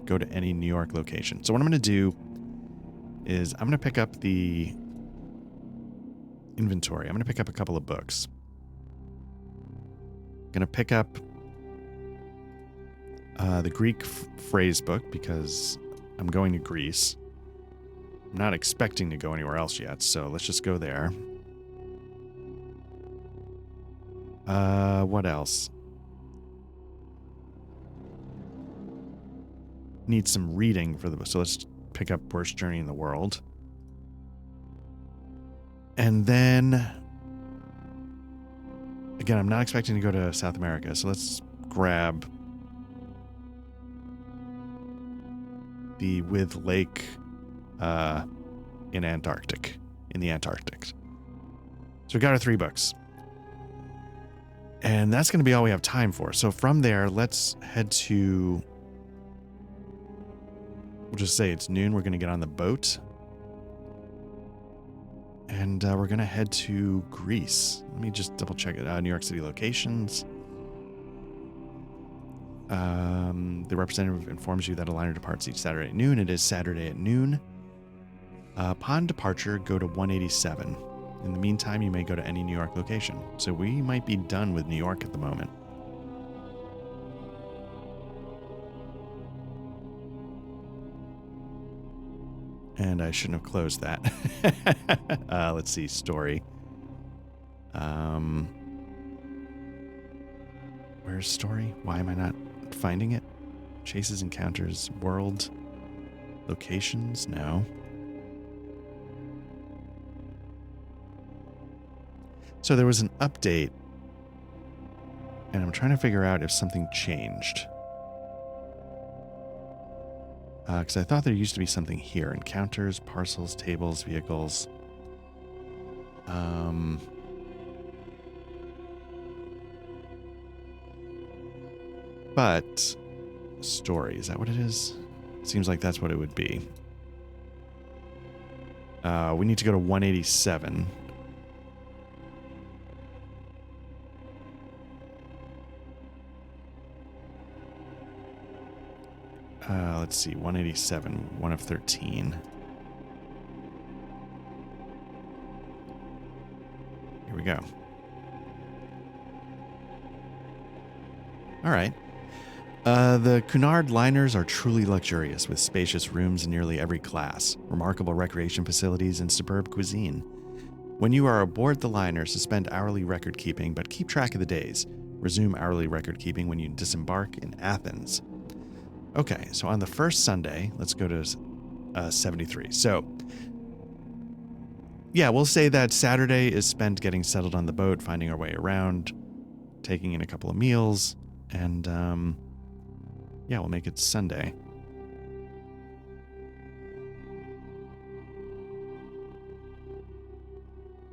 S2: Go to any New York location. So what I'm going to do is I'm going to pick up the inventory. I'm going to pick up a couple of books. I'm going to pick up the Greek phrase book because I'm going to Greece. I'm not expecting to go anywhere else yet, so let's just go there. What else? Need some reading for the book, so let's pick up Worst Journey in the World. And then, again, I'm not expecting to go to South America, so let's grab the With Lake in the Antarctic. So we got our 3 books. And that's going to be all we have time for. So from there, let's head to... We'll just say it's noon. We're going to get on the boat. And we're going to head to Greece. Let me just double check it. New York City locations. The representative informs you that a liner departs each Saturday at noon. It is Saturday at noon. Upon departure, go to 187. In the meantime, you may go to any New York location. So we might be done with New York at the moment. And I shouldn't have closed that. Let's see, story.
S1: Where's story? Why am I not finding it? Chases, encounters, world, locations? No. So there was an update, and I'm trying to figure out if something changed. Because I thought there used to be something here. Encounters, parcels, tables, vehicles. But story, is that what it is? Seems like that's what it would be. We need to go to 187. Let's see, 187, 1 of 13. Here we go. All right. The Cunard liners are truly luxurious, with spacious rooms in nearly every class, remarkable recreation facilities, and superb cuisine. When you are aboard the liner, suspend hourly record keeping, but keep track of the days. Resume hourly record keeping when you disembark in Athens. Okay, so on the first Sunday, let's go to 73. So, yeah, we'll say that Saturday is spent getting settled on the boat, finding our way around, taking in a couple of meals, and yeah, we'll make it Sunday.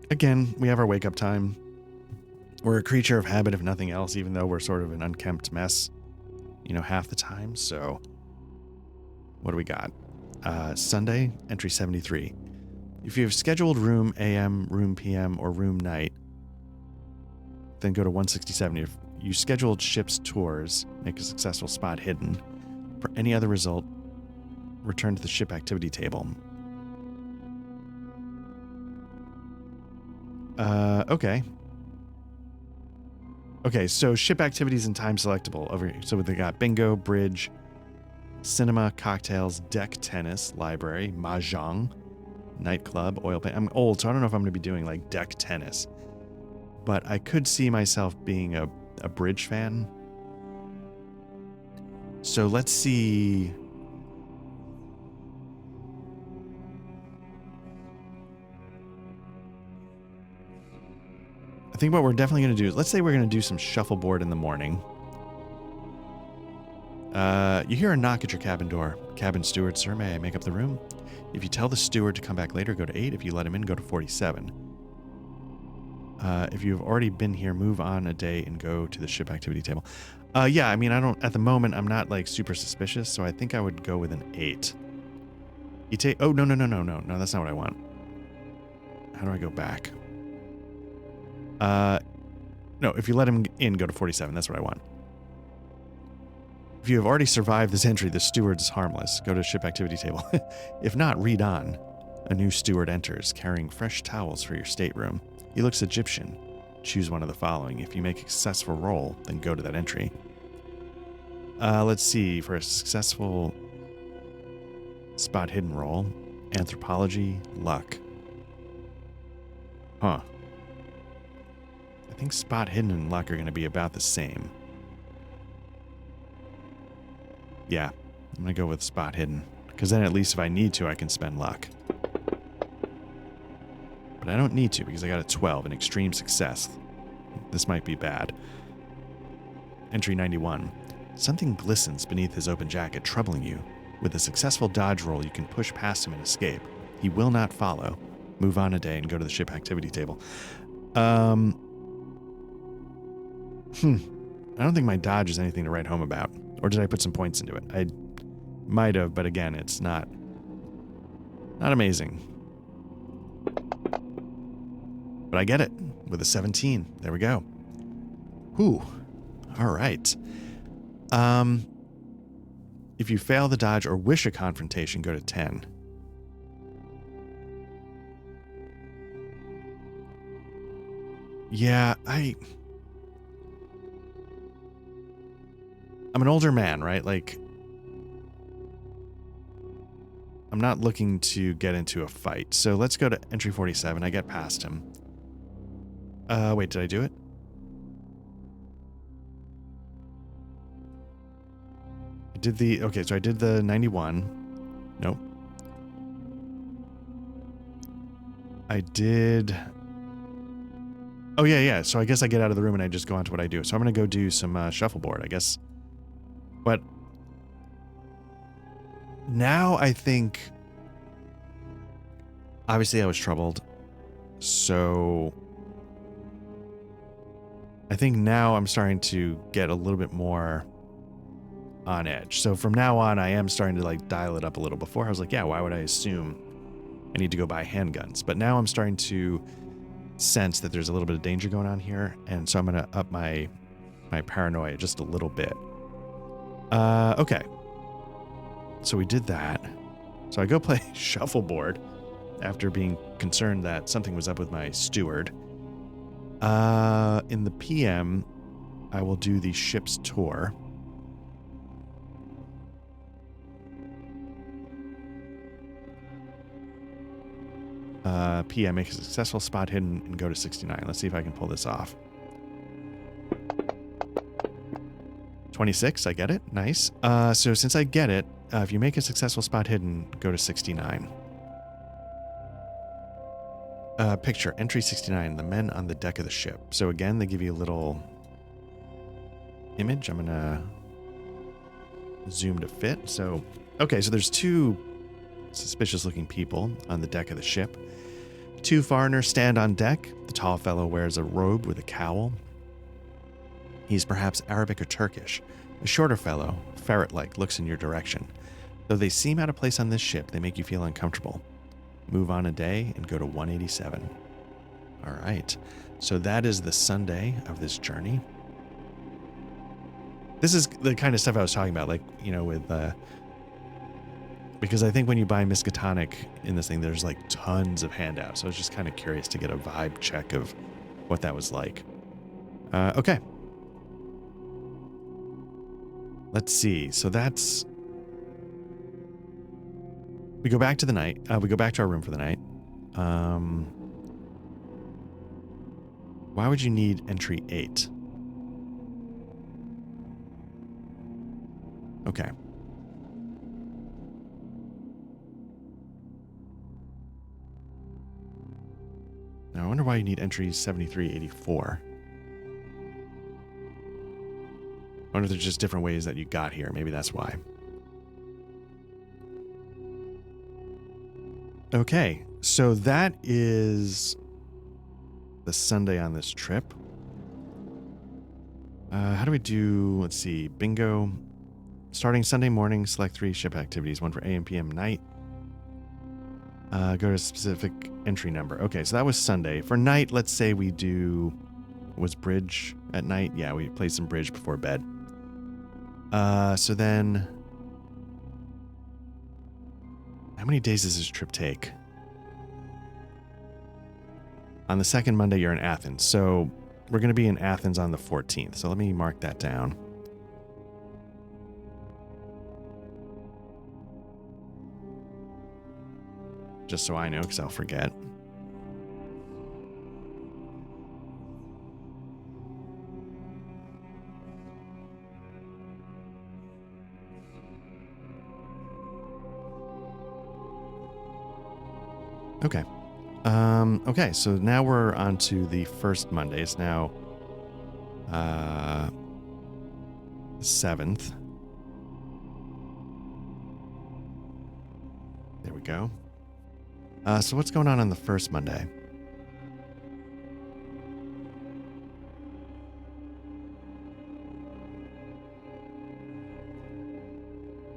S1: Again, we have our wake-up time. We're a creature of habit, if nothing else, even though we're sort of an unkempt mess, you know, half the time. So, what do we got? Sunday, entry 73. If you have scheduled room AM, room PM, or room night, then go to 167. If you scheduled ship's tours, make a successful spot hidden. For any other result, return to the ship activity table. Okay. Okay, so ship activities and time selectable. So they got bingo, bridge, cinema, cocktails, deck tennis, library, mahjong, nightclub, oil paint. I'm old, so I don't know if I'm going to be doing like deck tennis. But I could see myself being a bridge fan. So let's see. I think what we're definitely going to do is, let's say we're going to do some shuffleboard in the morning. You hear a knock at your cabin door. Cabin steward, sir, may I make up the room? If you tell the steward to come back later, go to 8. If you let him in, go to 47. If you've already been here, move on a day and go to the ship activity table. Yeah, I mean, at the moment, I'm not like super suspicious, so I think I would go with an 8. Oh, no, that's not what I want. How do I go back? No, if you let him in, go to 47. That's what I want. If you have already survived this entry, the steward is harmless. Go to ship activity table. If not, read on. A new steward enters, carrying fresh towels for your stateroom. He looks Egyptian. Choose one of the following. If you make a successful roll, then go to that entry. Let's see. For a successful spot hidden roll, anthropology, luck. Huh. I think spot hidden and luck are going to be about the same. Yeah, I'm going to go with spot hidden. Because then at least if I need to, I can spend luck. But I don't need to because I got a 12, an extreme success. This might be bad. Entry 91. Something glistens beneath his open jacket, troubling you. With a successful dodge roll, you can push past him and escape. He will not follow. Move on a day and go to the ship activity table. I don't think my dodge is anything to write home about. Or did I put some points into it? I might have, but again, it's not amazing. But I get it with a 17. There we go. Whew. All right. If you fail the dodge or wish a confrontation, go to 10. Yeah, I'm an older man, right? Like, I'm not looking to get into a fight. So let's go to entry 47. I get past him. Wait, did I do it?
S2: did the... Okay, so I did the 91. Nope. I did... Oh, yeah. So I guess I get out of the room and I just go on to what I do. So I'm going to go do some shuffleboard, I guess. But now I think... Obviously, I was troubled. So I think now I'm starting to get a little bit more on edge. So from now on, I am starting to like dial it up a little. Before I was like, yeah, why would I assume I need to go buy handguns? But now I'm starting to sense that there's a little bit of danger going on here. And so I'm going to up my paranoia just a little bit. Okay. So we did that. So I go play shuffleboard after being concerned that something was up with my steward. In the PM, I will do the ship's tour. PM, make a successful spot hidden and go to 69. Let's see if I can pull this off. 26, I get it. Nice. So since I get it, if you make a successful spot hidden, go to 69. Picture, entry 69, the men on the deck of the ship. So again, they give you a little image. I'm going to zoom to fit. So, okay, so there's two suspicious looking people on the deck of the ship. Two foreigners stand on deck. The tall fellow wears a robe with a cowl. He's perhaps Arabic or Turkish. The shorter fellow, ferret-like, looks in your direction. Though they seem out of place on this ship, they make you feel uncomfortable. Move on a day and go to 187. All right. So that is the Sunday of this journey. This is the kind of stuff I was talking about, like, you know, with... because I think when you buy Miskatonic in this thing, there's like tons of handouts. So I was just kind of curious to get a vibe check of what that was like. Okay. Let's see. So that's... We go back to the night. We go back to our room for the night. Why would you need entry 8? Okay. Now, I wonder why you need entries 73, 84. I wonder if there's just different ways that you got here. Maybe that's why. Okay, so that is the Sunday on this trip. How do we do, let's see, bingo. Starting Sunday morning, select 3 ship activities, 1 for AM, PM, night. Go to a specific entry number. Okay, so that was Sunday. For night, let's say we do... Was bridge at night? Yeah, we played some bridge before bed. So then... How many days does this trip take? On the second Monday, you're in Athens. So we're going to be in Athens on the 14th. So let me mark that down. Just so I know, because I'll forget. Okay. Okay, so now we're on to the first Monday. It's now the 7th. There we go. So what's going on the first Monday?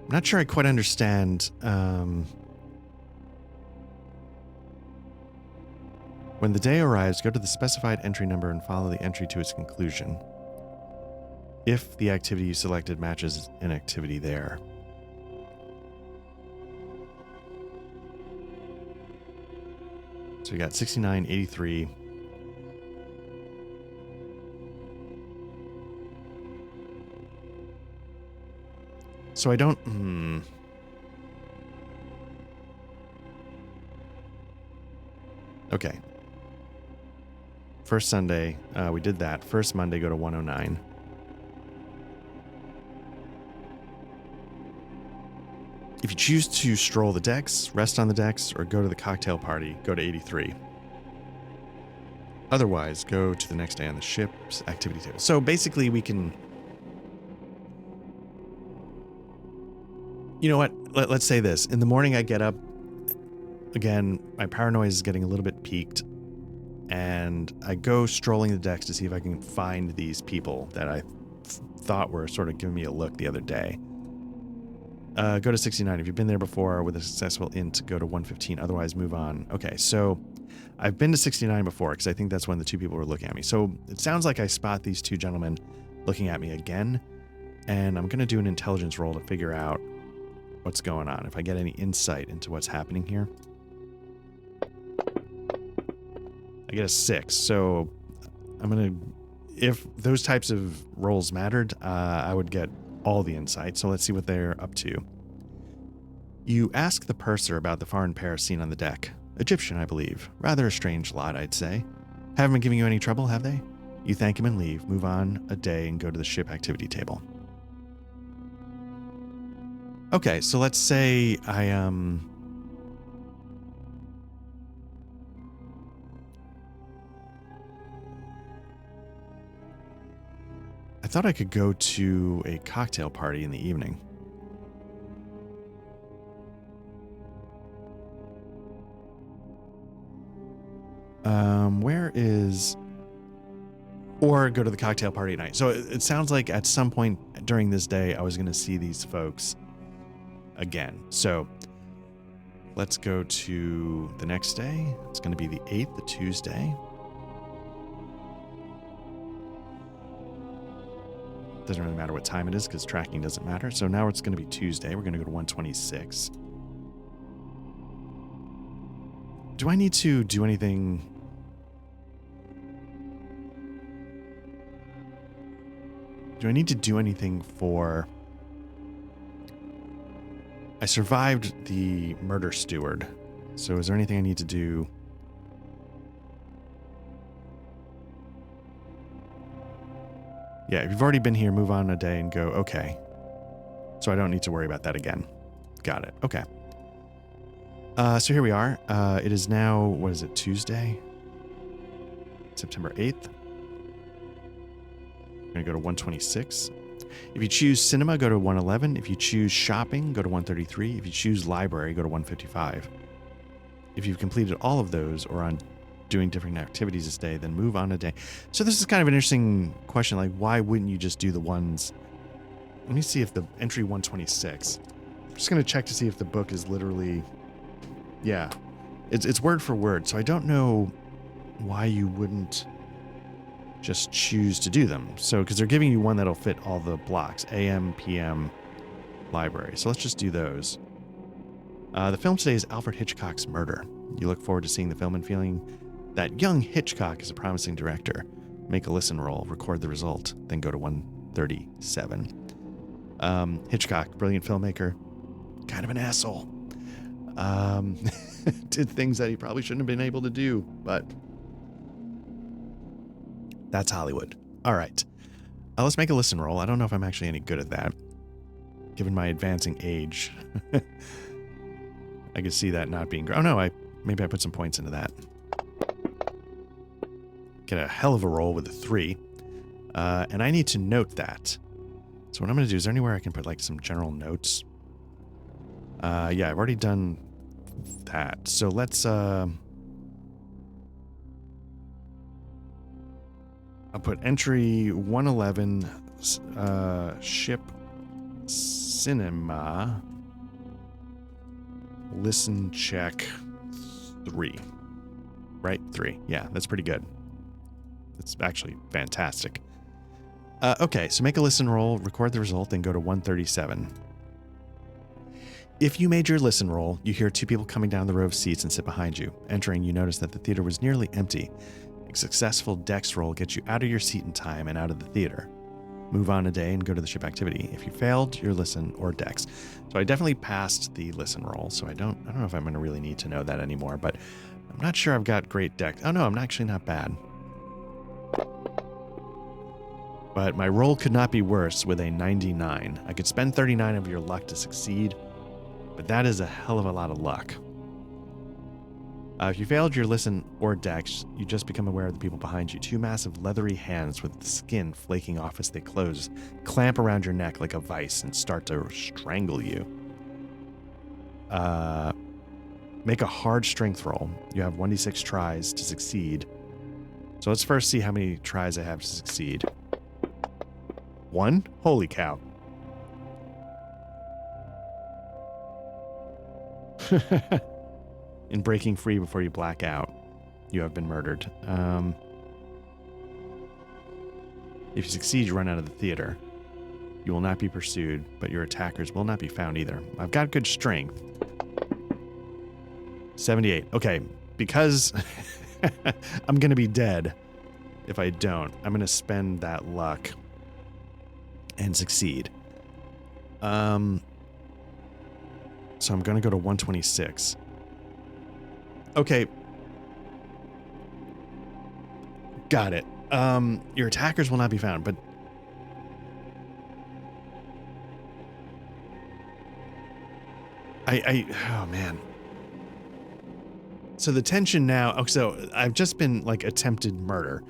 S2: I'm not sure I quite understand. When the day arrives, go to the specified entry number and follow the entry to its conclusion. If the activity you selected matches an activity there. So we got 69, 83. So I don't... Okay. First Sunday, we did that. First Monday, go to 109.
S1: If you choose to stroll the decks, rest on the decks, or go to the cocktail party, go to 83. Otherwise, go to the next day on the ship's activity table. So basically we can... You know what? Let's say this. In the morning I get up. Again, my paranoia is getting a little bit peaked. And I go strolling the decks to see if I can find these people that I thought were sort of giving me a look the other day. Go to 69. If you've been there before with a successful int, go to 115. Otherwise, move on. Okay, so I've been to 69 before because I think that's when the two people were looking at me. So it sounds like I spot these two gentlemen looking at me again. And I'm going to do an intelligence roll to figure out what's going on, if I get any insight into what's happening here. I get a 6, so I'm going to... If those types of rolls mattered, I would get all the insight, so let's see what they're up to. You ask the purser about the foreign pair seen on the deck. Egyptian, I believe. Rather a strange lot, I'd say. Haven't been giving you any trouble, have they? You thank him and leave, move on a day, and go to the ship activity table. Okay, so let's say I thought I could go to a cocktail party in the evening. Where is... Or go to the cocktail party at night. So it sounds like at some point during this day, I was going to see these folks again. So let's go to the next day. It's going to be the 8th, the Tuesday. Doesn't really matter what time it is because tracking doesn't matter. So now it's going to be Tuesday. We're going to go to 126. Do I need to do anything? Do I need to do anything for... I survived the murder steward. So is there anything I need to do? Yeah, if you've already been here, move on a day and go, okay. So I don't need to worry about that again. Got it. Okay. So here we are. It is now, what is it, Tuesday? September 8th. We're going to go to 126. If you choose cinema, go to 111. If you choose shopping, go to 133. If you choose library, go to 155. If you've completed all of those or on doing different activities this day, then move on a day. So this is kind of an interesting question. Like, why wouldn't you just do the ones? Let me see if the entry 126. I'm just going to check to see if the book is literally... Yeah, it's word for word. So I don't know why you wouldn't just choose to do them. So, because they're giving you one that'll fit all the blocks, AM, PM, library. So let's just do those. The film today is Alfred Hitchcock's Murder. You look forward to seeing the film and feeling that young Hitchcock is a promising director. Make a listen roll, record the result, then go to 137. Hitchcock, brilliant filmmaker, kind of an asshole. Did things that he probably shouldn't have been able to do, but that's Hollywood. All right. Let's make a listen roll. I don't know if I'm actually any good at that, given my advancing age. I could see that not being... Oh, no, maybe I put some points into that. Get a hell of a roll with a 3. And I need to note that. So what I'm going to do, is there anywhere I can put like some general notes? Yeah, I've already done that. So let's... I'll put entry 111, ship cinema, listen check 3. Right? 3. Yeah, that's pretty good. It's actually fantastic. Okay, so make a listen roll, record the result, then go to 137. If you made your listen roll, you hear 2 people coming down the row of seats and sit behind you. Entering, you notice that the theater was nearly empty. A successful dex roll gets you out of your seat in time and out of the theater. Move on a day and go to the ship activity. If you failed your listen or dex. So I definitely passed the listen roll, so I don't know if I'm going to really need to know that anymore, but I'm not sure I've got great dex. Oh no, I'm actually not bad. But my roll could not be worse with a 99. I could spend 39 of your luck to succeed, But that is a hell of a lot of luck. If you failed your listen or dex, you just become aware of the people behind you. 2 massive leathery hands with the skin flaking off as they close, clamp around your neck like a vice and start to strangle you. Make a hard strength roll. You have 1d6 tries to succeed. So let's first see how many tries I have to succeed. 1? Holy cow. In breaking free before you black out, you have been murdered. If you succeed, you run out of the theater. You will not be pursued, but your attackers will not be found either. I've got good strength. 78. Okay, because I'm going to be dead if I don't. I'm going to spend that luck and succeed. So I'm going to go to 126. Okay. Got it. Your attackers will not be found, but oh man. So the tension now, so I've just been like attempted murder.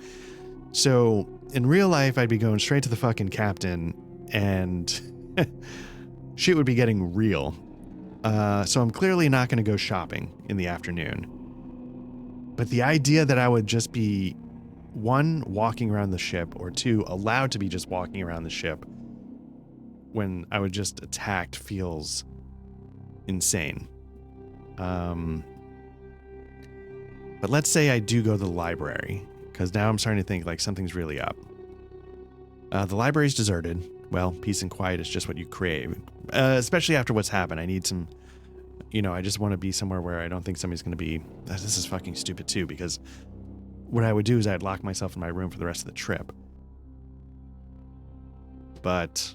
S1: So in real life, I'd be going straight to the fucking captain and shit would be getting real. So I'm clearly not going to go shopping in the afternoon. But the idea that I would just be, 1, walking around the ship, or 2, allowed to be just walking around the ship when I would just attacked feels insane. But let's say I do go to the library, because now I'm starting to think like something's really up. The library's deserted. Well, peace and quiet is just what you crave. Especially after what's happened. I need some, I just want to be somewhere where I don't think somebody's going to be... This is fucking stupid too, because what I would do is I'd lock myself in my room for the rest of the trip. But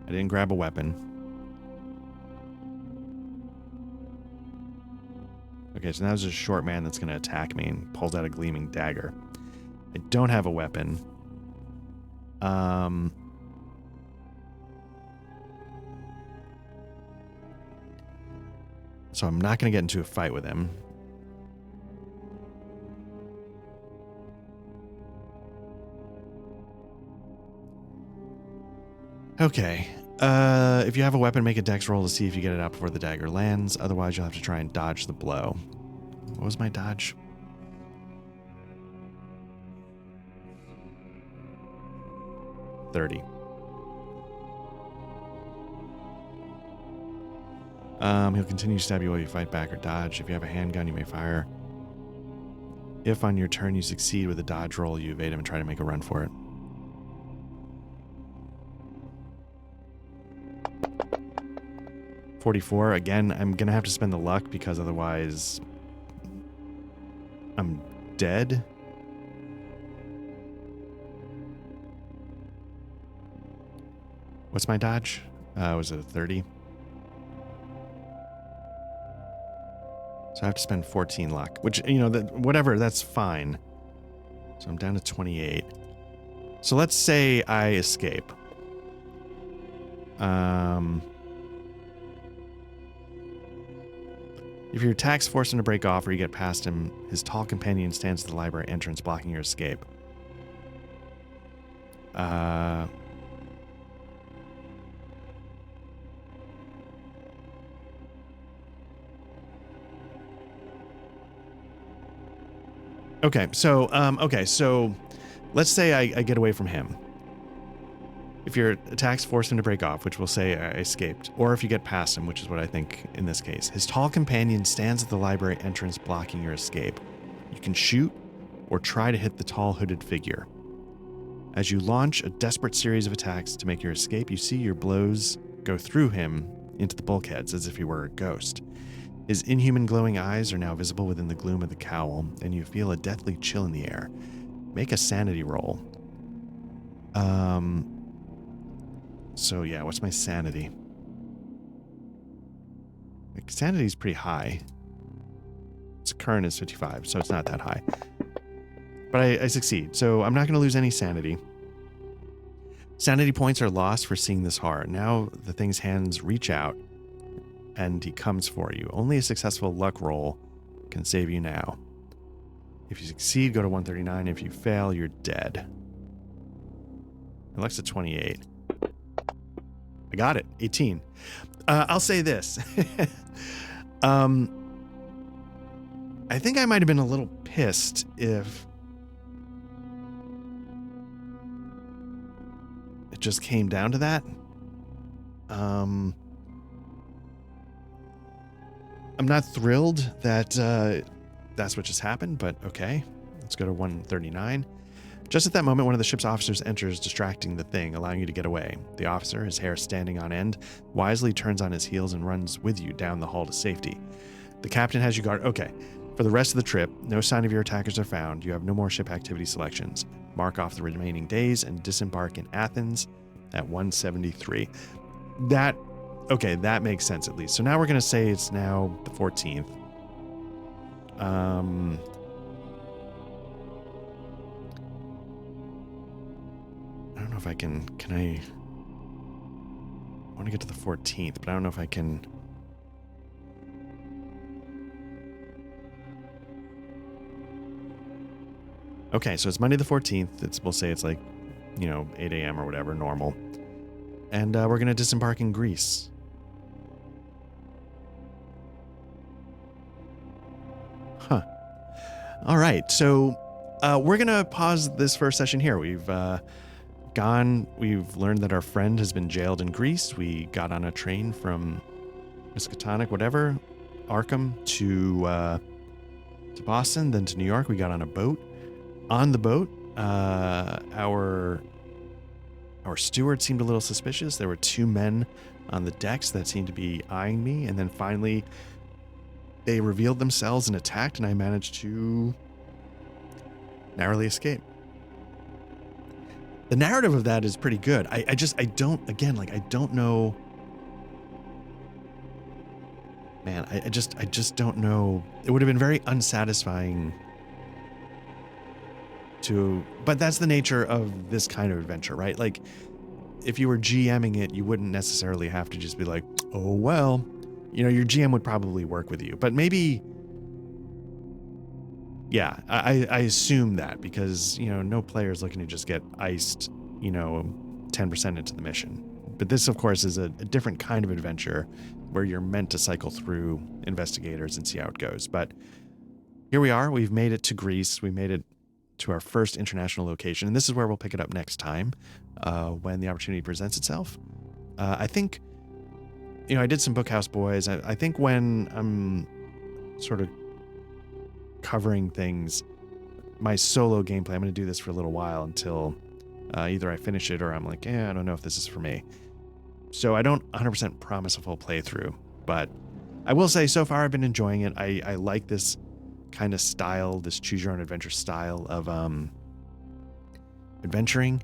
S1: I didn't grab a weapon. Okay, so now there's a short man that's going to attack me and pulls out a gleaming dagger. I don't have a weapon. So I'm not going to get into a fight with him. Okay. If you have a weapon, make a dex roll to see if you get it out before the dagger lands. Otherwise, you'll have to try and dodge the blow. What was my dodge? $30. He'll continue to stab you while you fight back or dodge. If you have a handgun, you may fire. If on your turn you succeed with a dodge roll, you evade him and try to make a run for it. $44. Again, I'm going to have to spend the luck because otherwise I'm dead. What's my dodge? Was it a 30? So I have to spend 14 luck, which, whatever, that's fine. So I'm down to 28. So let's say I escape. If your attacks force him to break off or you get past him, his tall companion stands at the library entrance blocking your escape. Okay, so let's say I get away from him. If your attacks force him to break off, which we'll say I escaped, or if you get past him, which is what I think in this case, his tall companion stands at the library entrance blocking your escape. You can shoot or try to hit the tall hooded figure. As you launch a desperate series of attacks to make your escape, you see your blows go through him into the bulkheads as if he were a ghost. His inhuman glowing eyes are now visible within the gloom of the cowl, and you feel a deathly chill in the air. Make a sanity roll. So yeah, what's my sanity? Like, sanity's pretty high. Its current is 55, so it's not that high. But I succeed, so I'm not going to lose any sanity. Sanity points are lost for seeing this horror. Now the thing's hands reach out, and he comes for you. Only a successful luck roll can save you now. If you succeed, go to 139. If you fail, you're dead. My luck's at 28. I got it. 18. I'll say this. I think I might have been a little pissed if it just came down to that. I'm not thrilled that that's what just happened, but okay. Let's go to 139. Just at that moment, one of the ship's officers enters, distracting the thing, allowing you to get away. The officer, his hair standing on end, wisely turns on his heels and runs with you down the hall to safety. The captain has you guard. Okay. For the rest of the trip, no sign of your attackers are found. You have no more ship activity selections. Mark off the remaining days and disembark in Athens at 173. Okay, that makes sense at least. So now we're going to say it's now the 14th. I don't know if I can I want to get to the 14th, but I don't know if I can. Okay, so it's Monday the 14th. We'll say it's like, 8 a.m. or whatever, normal. And we're going to disembark in Greece. Huh. All right, so we're going to pause this first session here. We've learned that our friend has been jailed in Greece. We got on a train from Miskatonic, whatever, Arkham, to Boston, then to New York. We got on a boat. On the boat, our steward seemed a little suspicious. There were two men on the decks that seemed to be eyeing me, and then finally they revealed themselves and attacked, and I managed to narrowly escape. The narrative of that is pretty good. I don't know. Man, I just don't know. It would have been very unsatisfying but that's the nature of this kind of adventure, right? Like, if you were GMing it, you wouldn't necessarily have to just be like, oh, well, your GM would probably work with you. But maybe, yeah, I assume that because, no player is looking to just get iced, 10% into the mission. But this, of course, is a different kind of adventure where you're meant to cycle through investigators and see how it goes. But here we are. We've made it to Greece. We made it to our first international location. And this is where we'll pick it up next time when the opportunity presents itself. I think, I did some Bookhouse Boys. I think when I'm sort of covering things, my solo gameplay, I'm going to do this for a little while until either I finish it or I'm like, I don't know if this is for me. So I don't 100% promise a full playthrough, but I will say so far I've been enjoying it. I like this kind of style, this choose your own adventure style of adventuring.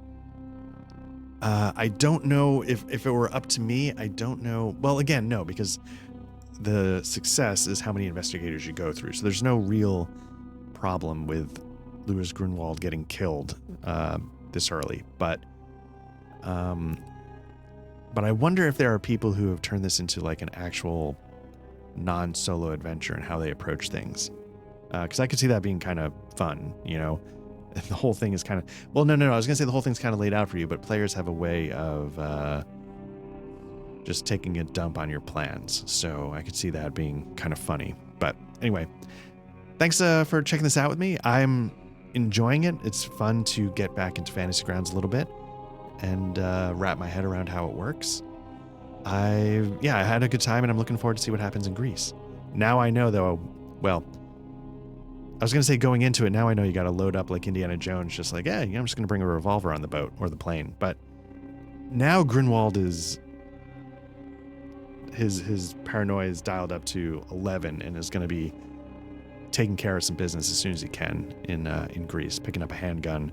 S1: I don't know if it were up to me. I don't know. Well, again, no, because the success is how many investigators you go through. So there's no real problem with Louis Grunwald getting killed this early. But I wonder if there are people who have turned this into like an actual non-solo adventure and how they approach things. Because I could see that being kind of fun, The whole thing is kind of... Well, no. I was going to say the whole thing's kind of laid out for you, but players have a way of just taking a dump on your plans. So I could see that being kind of funny. But anyway, thanks for checking this out with me. I'm enjoying it. It's fun to get back into Fantasy Grounds a little bit and wrap my head around how it works. I had a good time, and I'm looking forward to see what happens in Greece. Now I know, though, well... I was going to say going into it, now I know you got to load up like Indiana Jones, just like, I'm just going to bring a revolver on the boat or the plane. But now Grunwald is, his paranoia is dialed up to 11 and is going to be taking care of some business as soon as he can in Greece. Picking up a handgun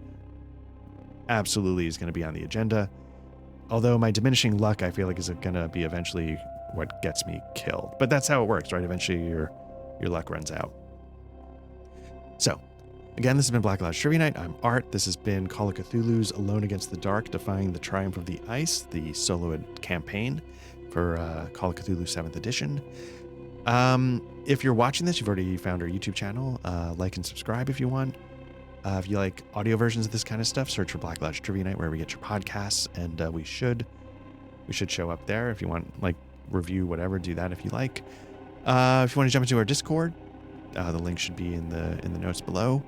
S1: absolutely is going to be on the agenda. Although my diminishing luck, I feel like, is going to be eventually what gets me killed. But that's how it works, right? Eventually your luck runs out. So, again, this has been Black Lodge Trivia Night. I'm Art. This has been Call of Cthulhu's Alone Against the Dark, Defying the Triumph of the Ice, the solo campaign for Call of Cthulhu 7th Edition. If you're watching this, you've already found our YouTube channel. Like and subscribe if you want. If you like audio versions of this kind of stuff, search for Black Lodge Trivia Night wherever you get your podcasts, and we should show up there. If you want, like, review, whatever, do that if you like. If you want to jump into our Discord, the link should be in the notes below.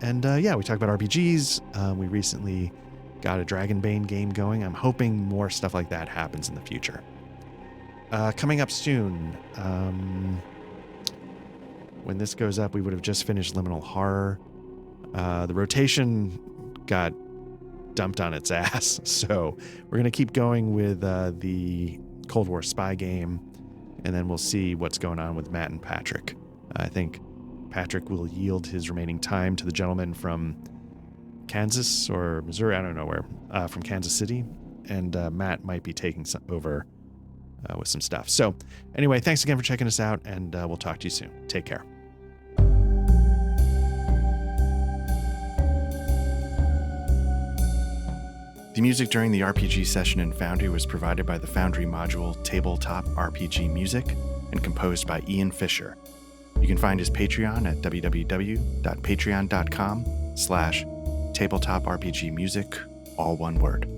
S1: And yeah, we talk about RPGs. We recently got a Dragonbane game going. I'm hoping more stuff like that happens in the future. Coming up soon, when this goes up, we would have just finished Liminal Horror. The rotation got dumped on its ass, so we're going to keep going with the Cold War spy game, and then we'll see what's going on with Matt and Patrick. I think Patrick will yield his remaining time to the gentleman from Kansas or Missouri, I don't know where, from Kansas City, and Matt might be taking over with some stuff. So anyway, thanks again for checking us out, and we'll talk to you soon. Take care. The music during the RPG session in Foundry was provided by the Foundry module Tabletop RPG Music and composed by Ian Fisher. You can find his Patreon at www.patreon.com/tabletop RPG music, all one word.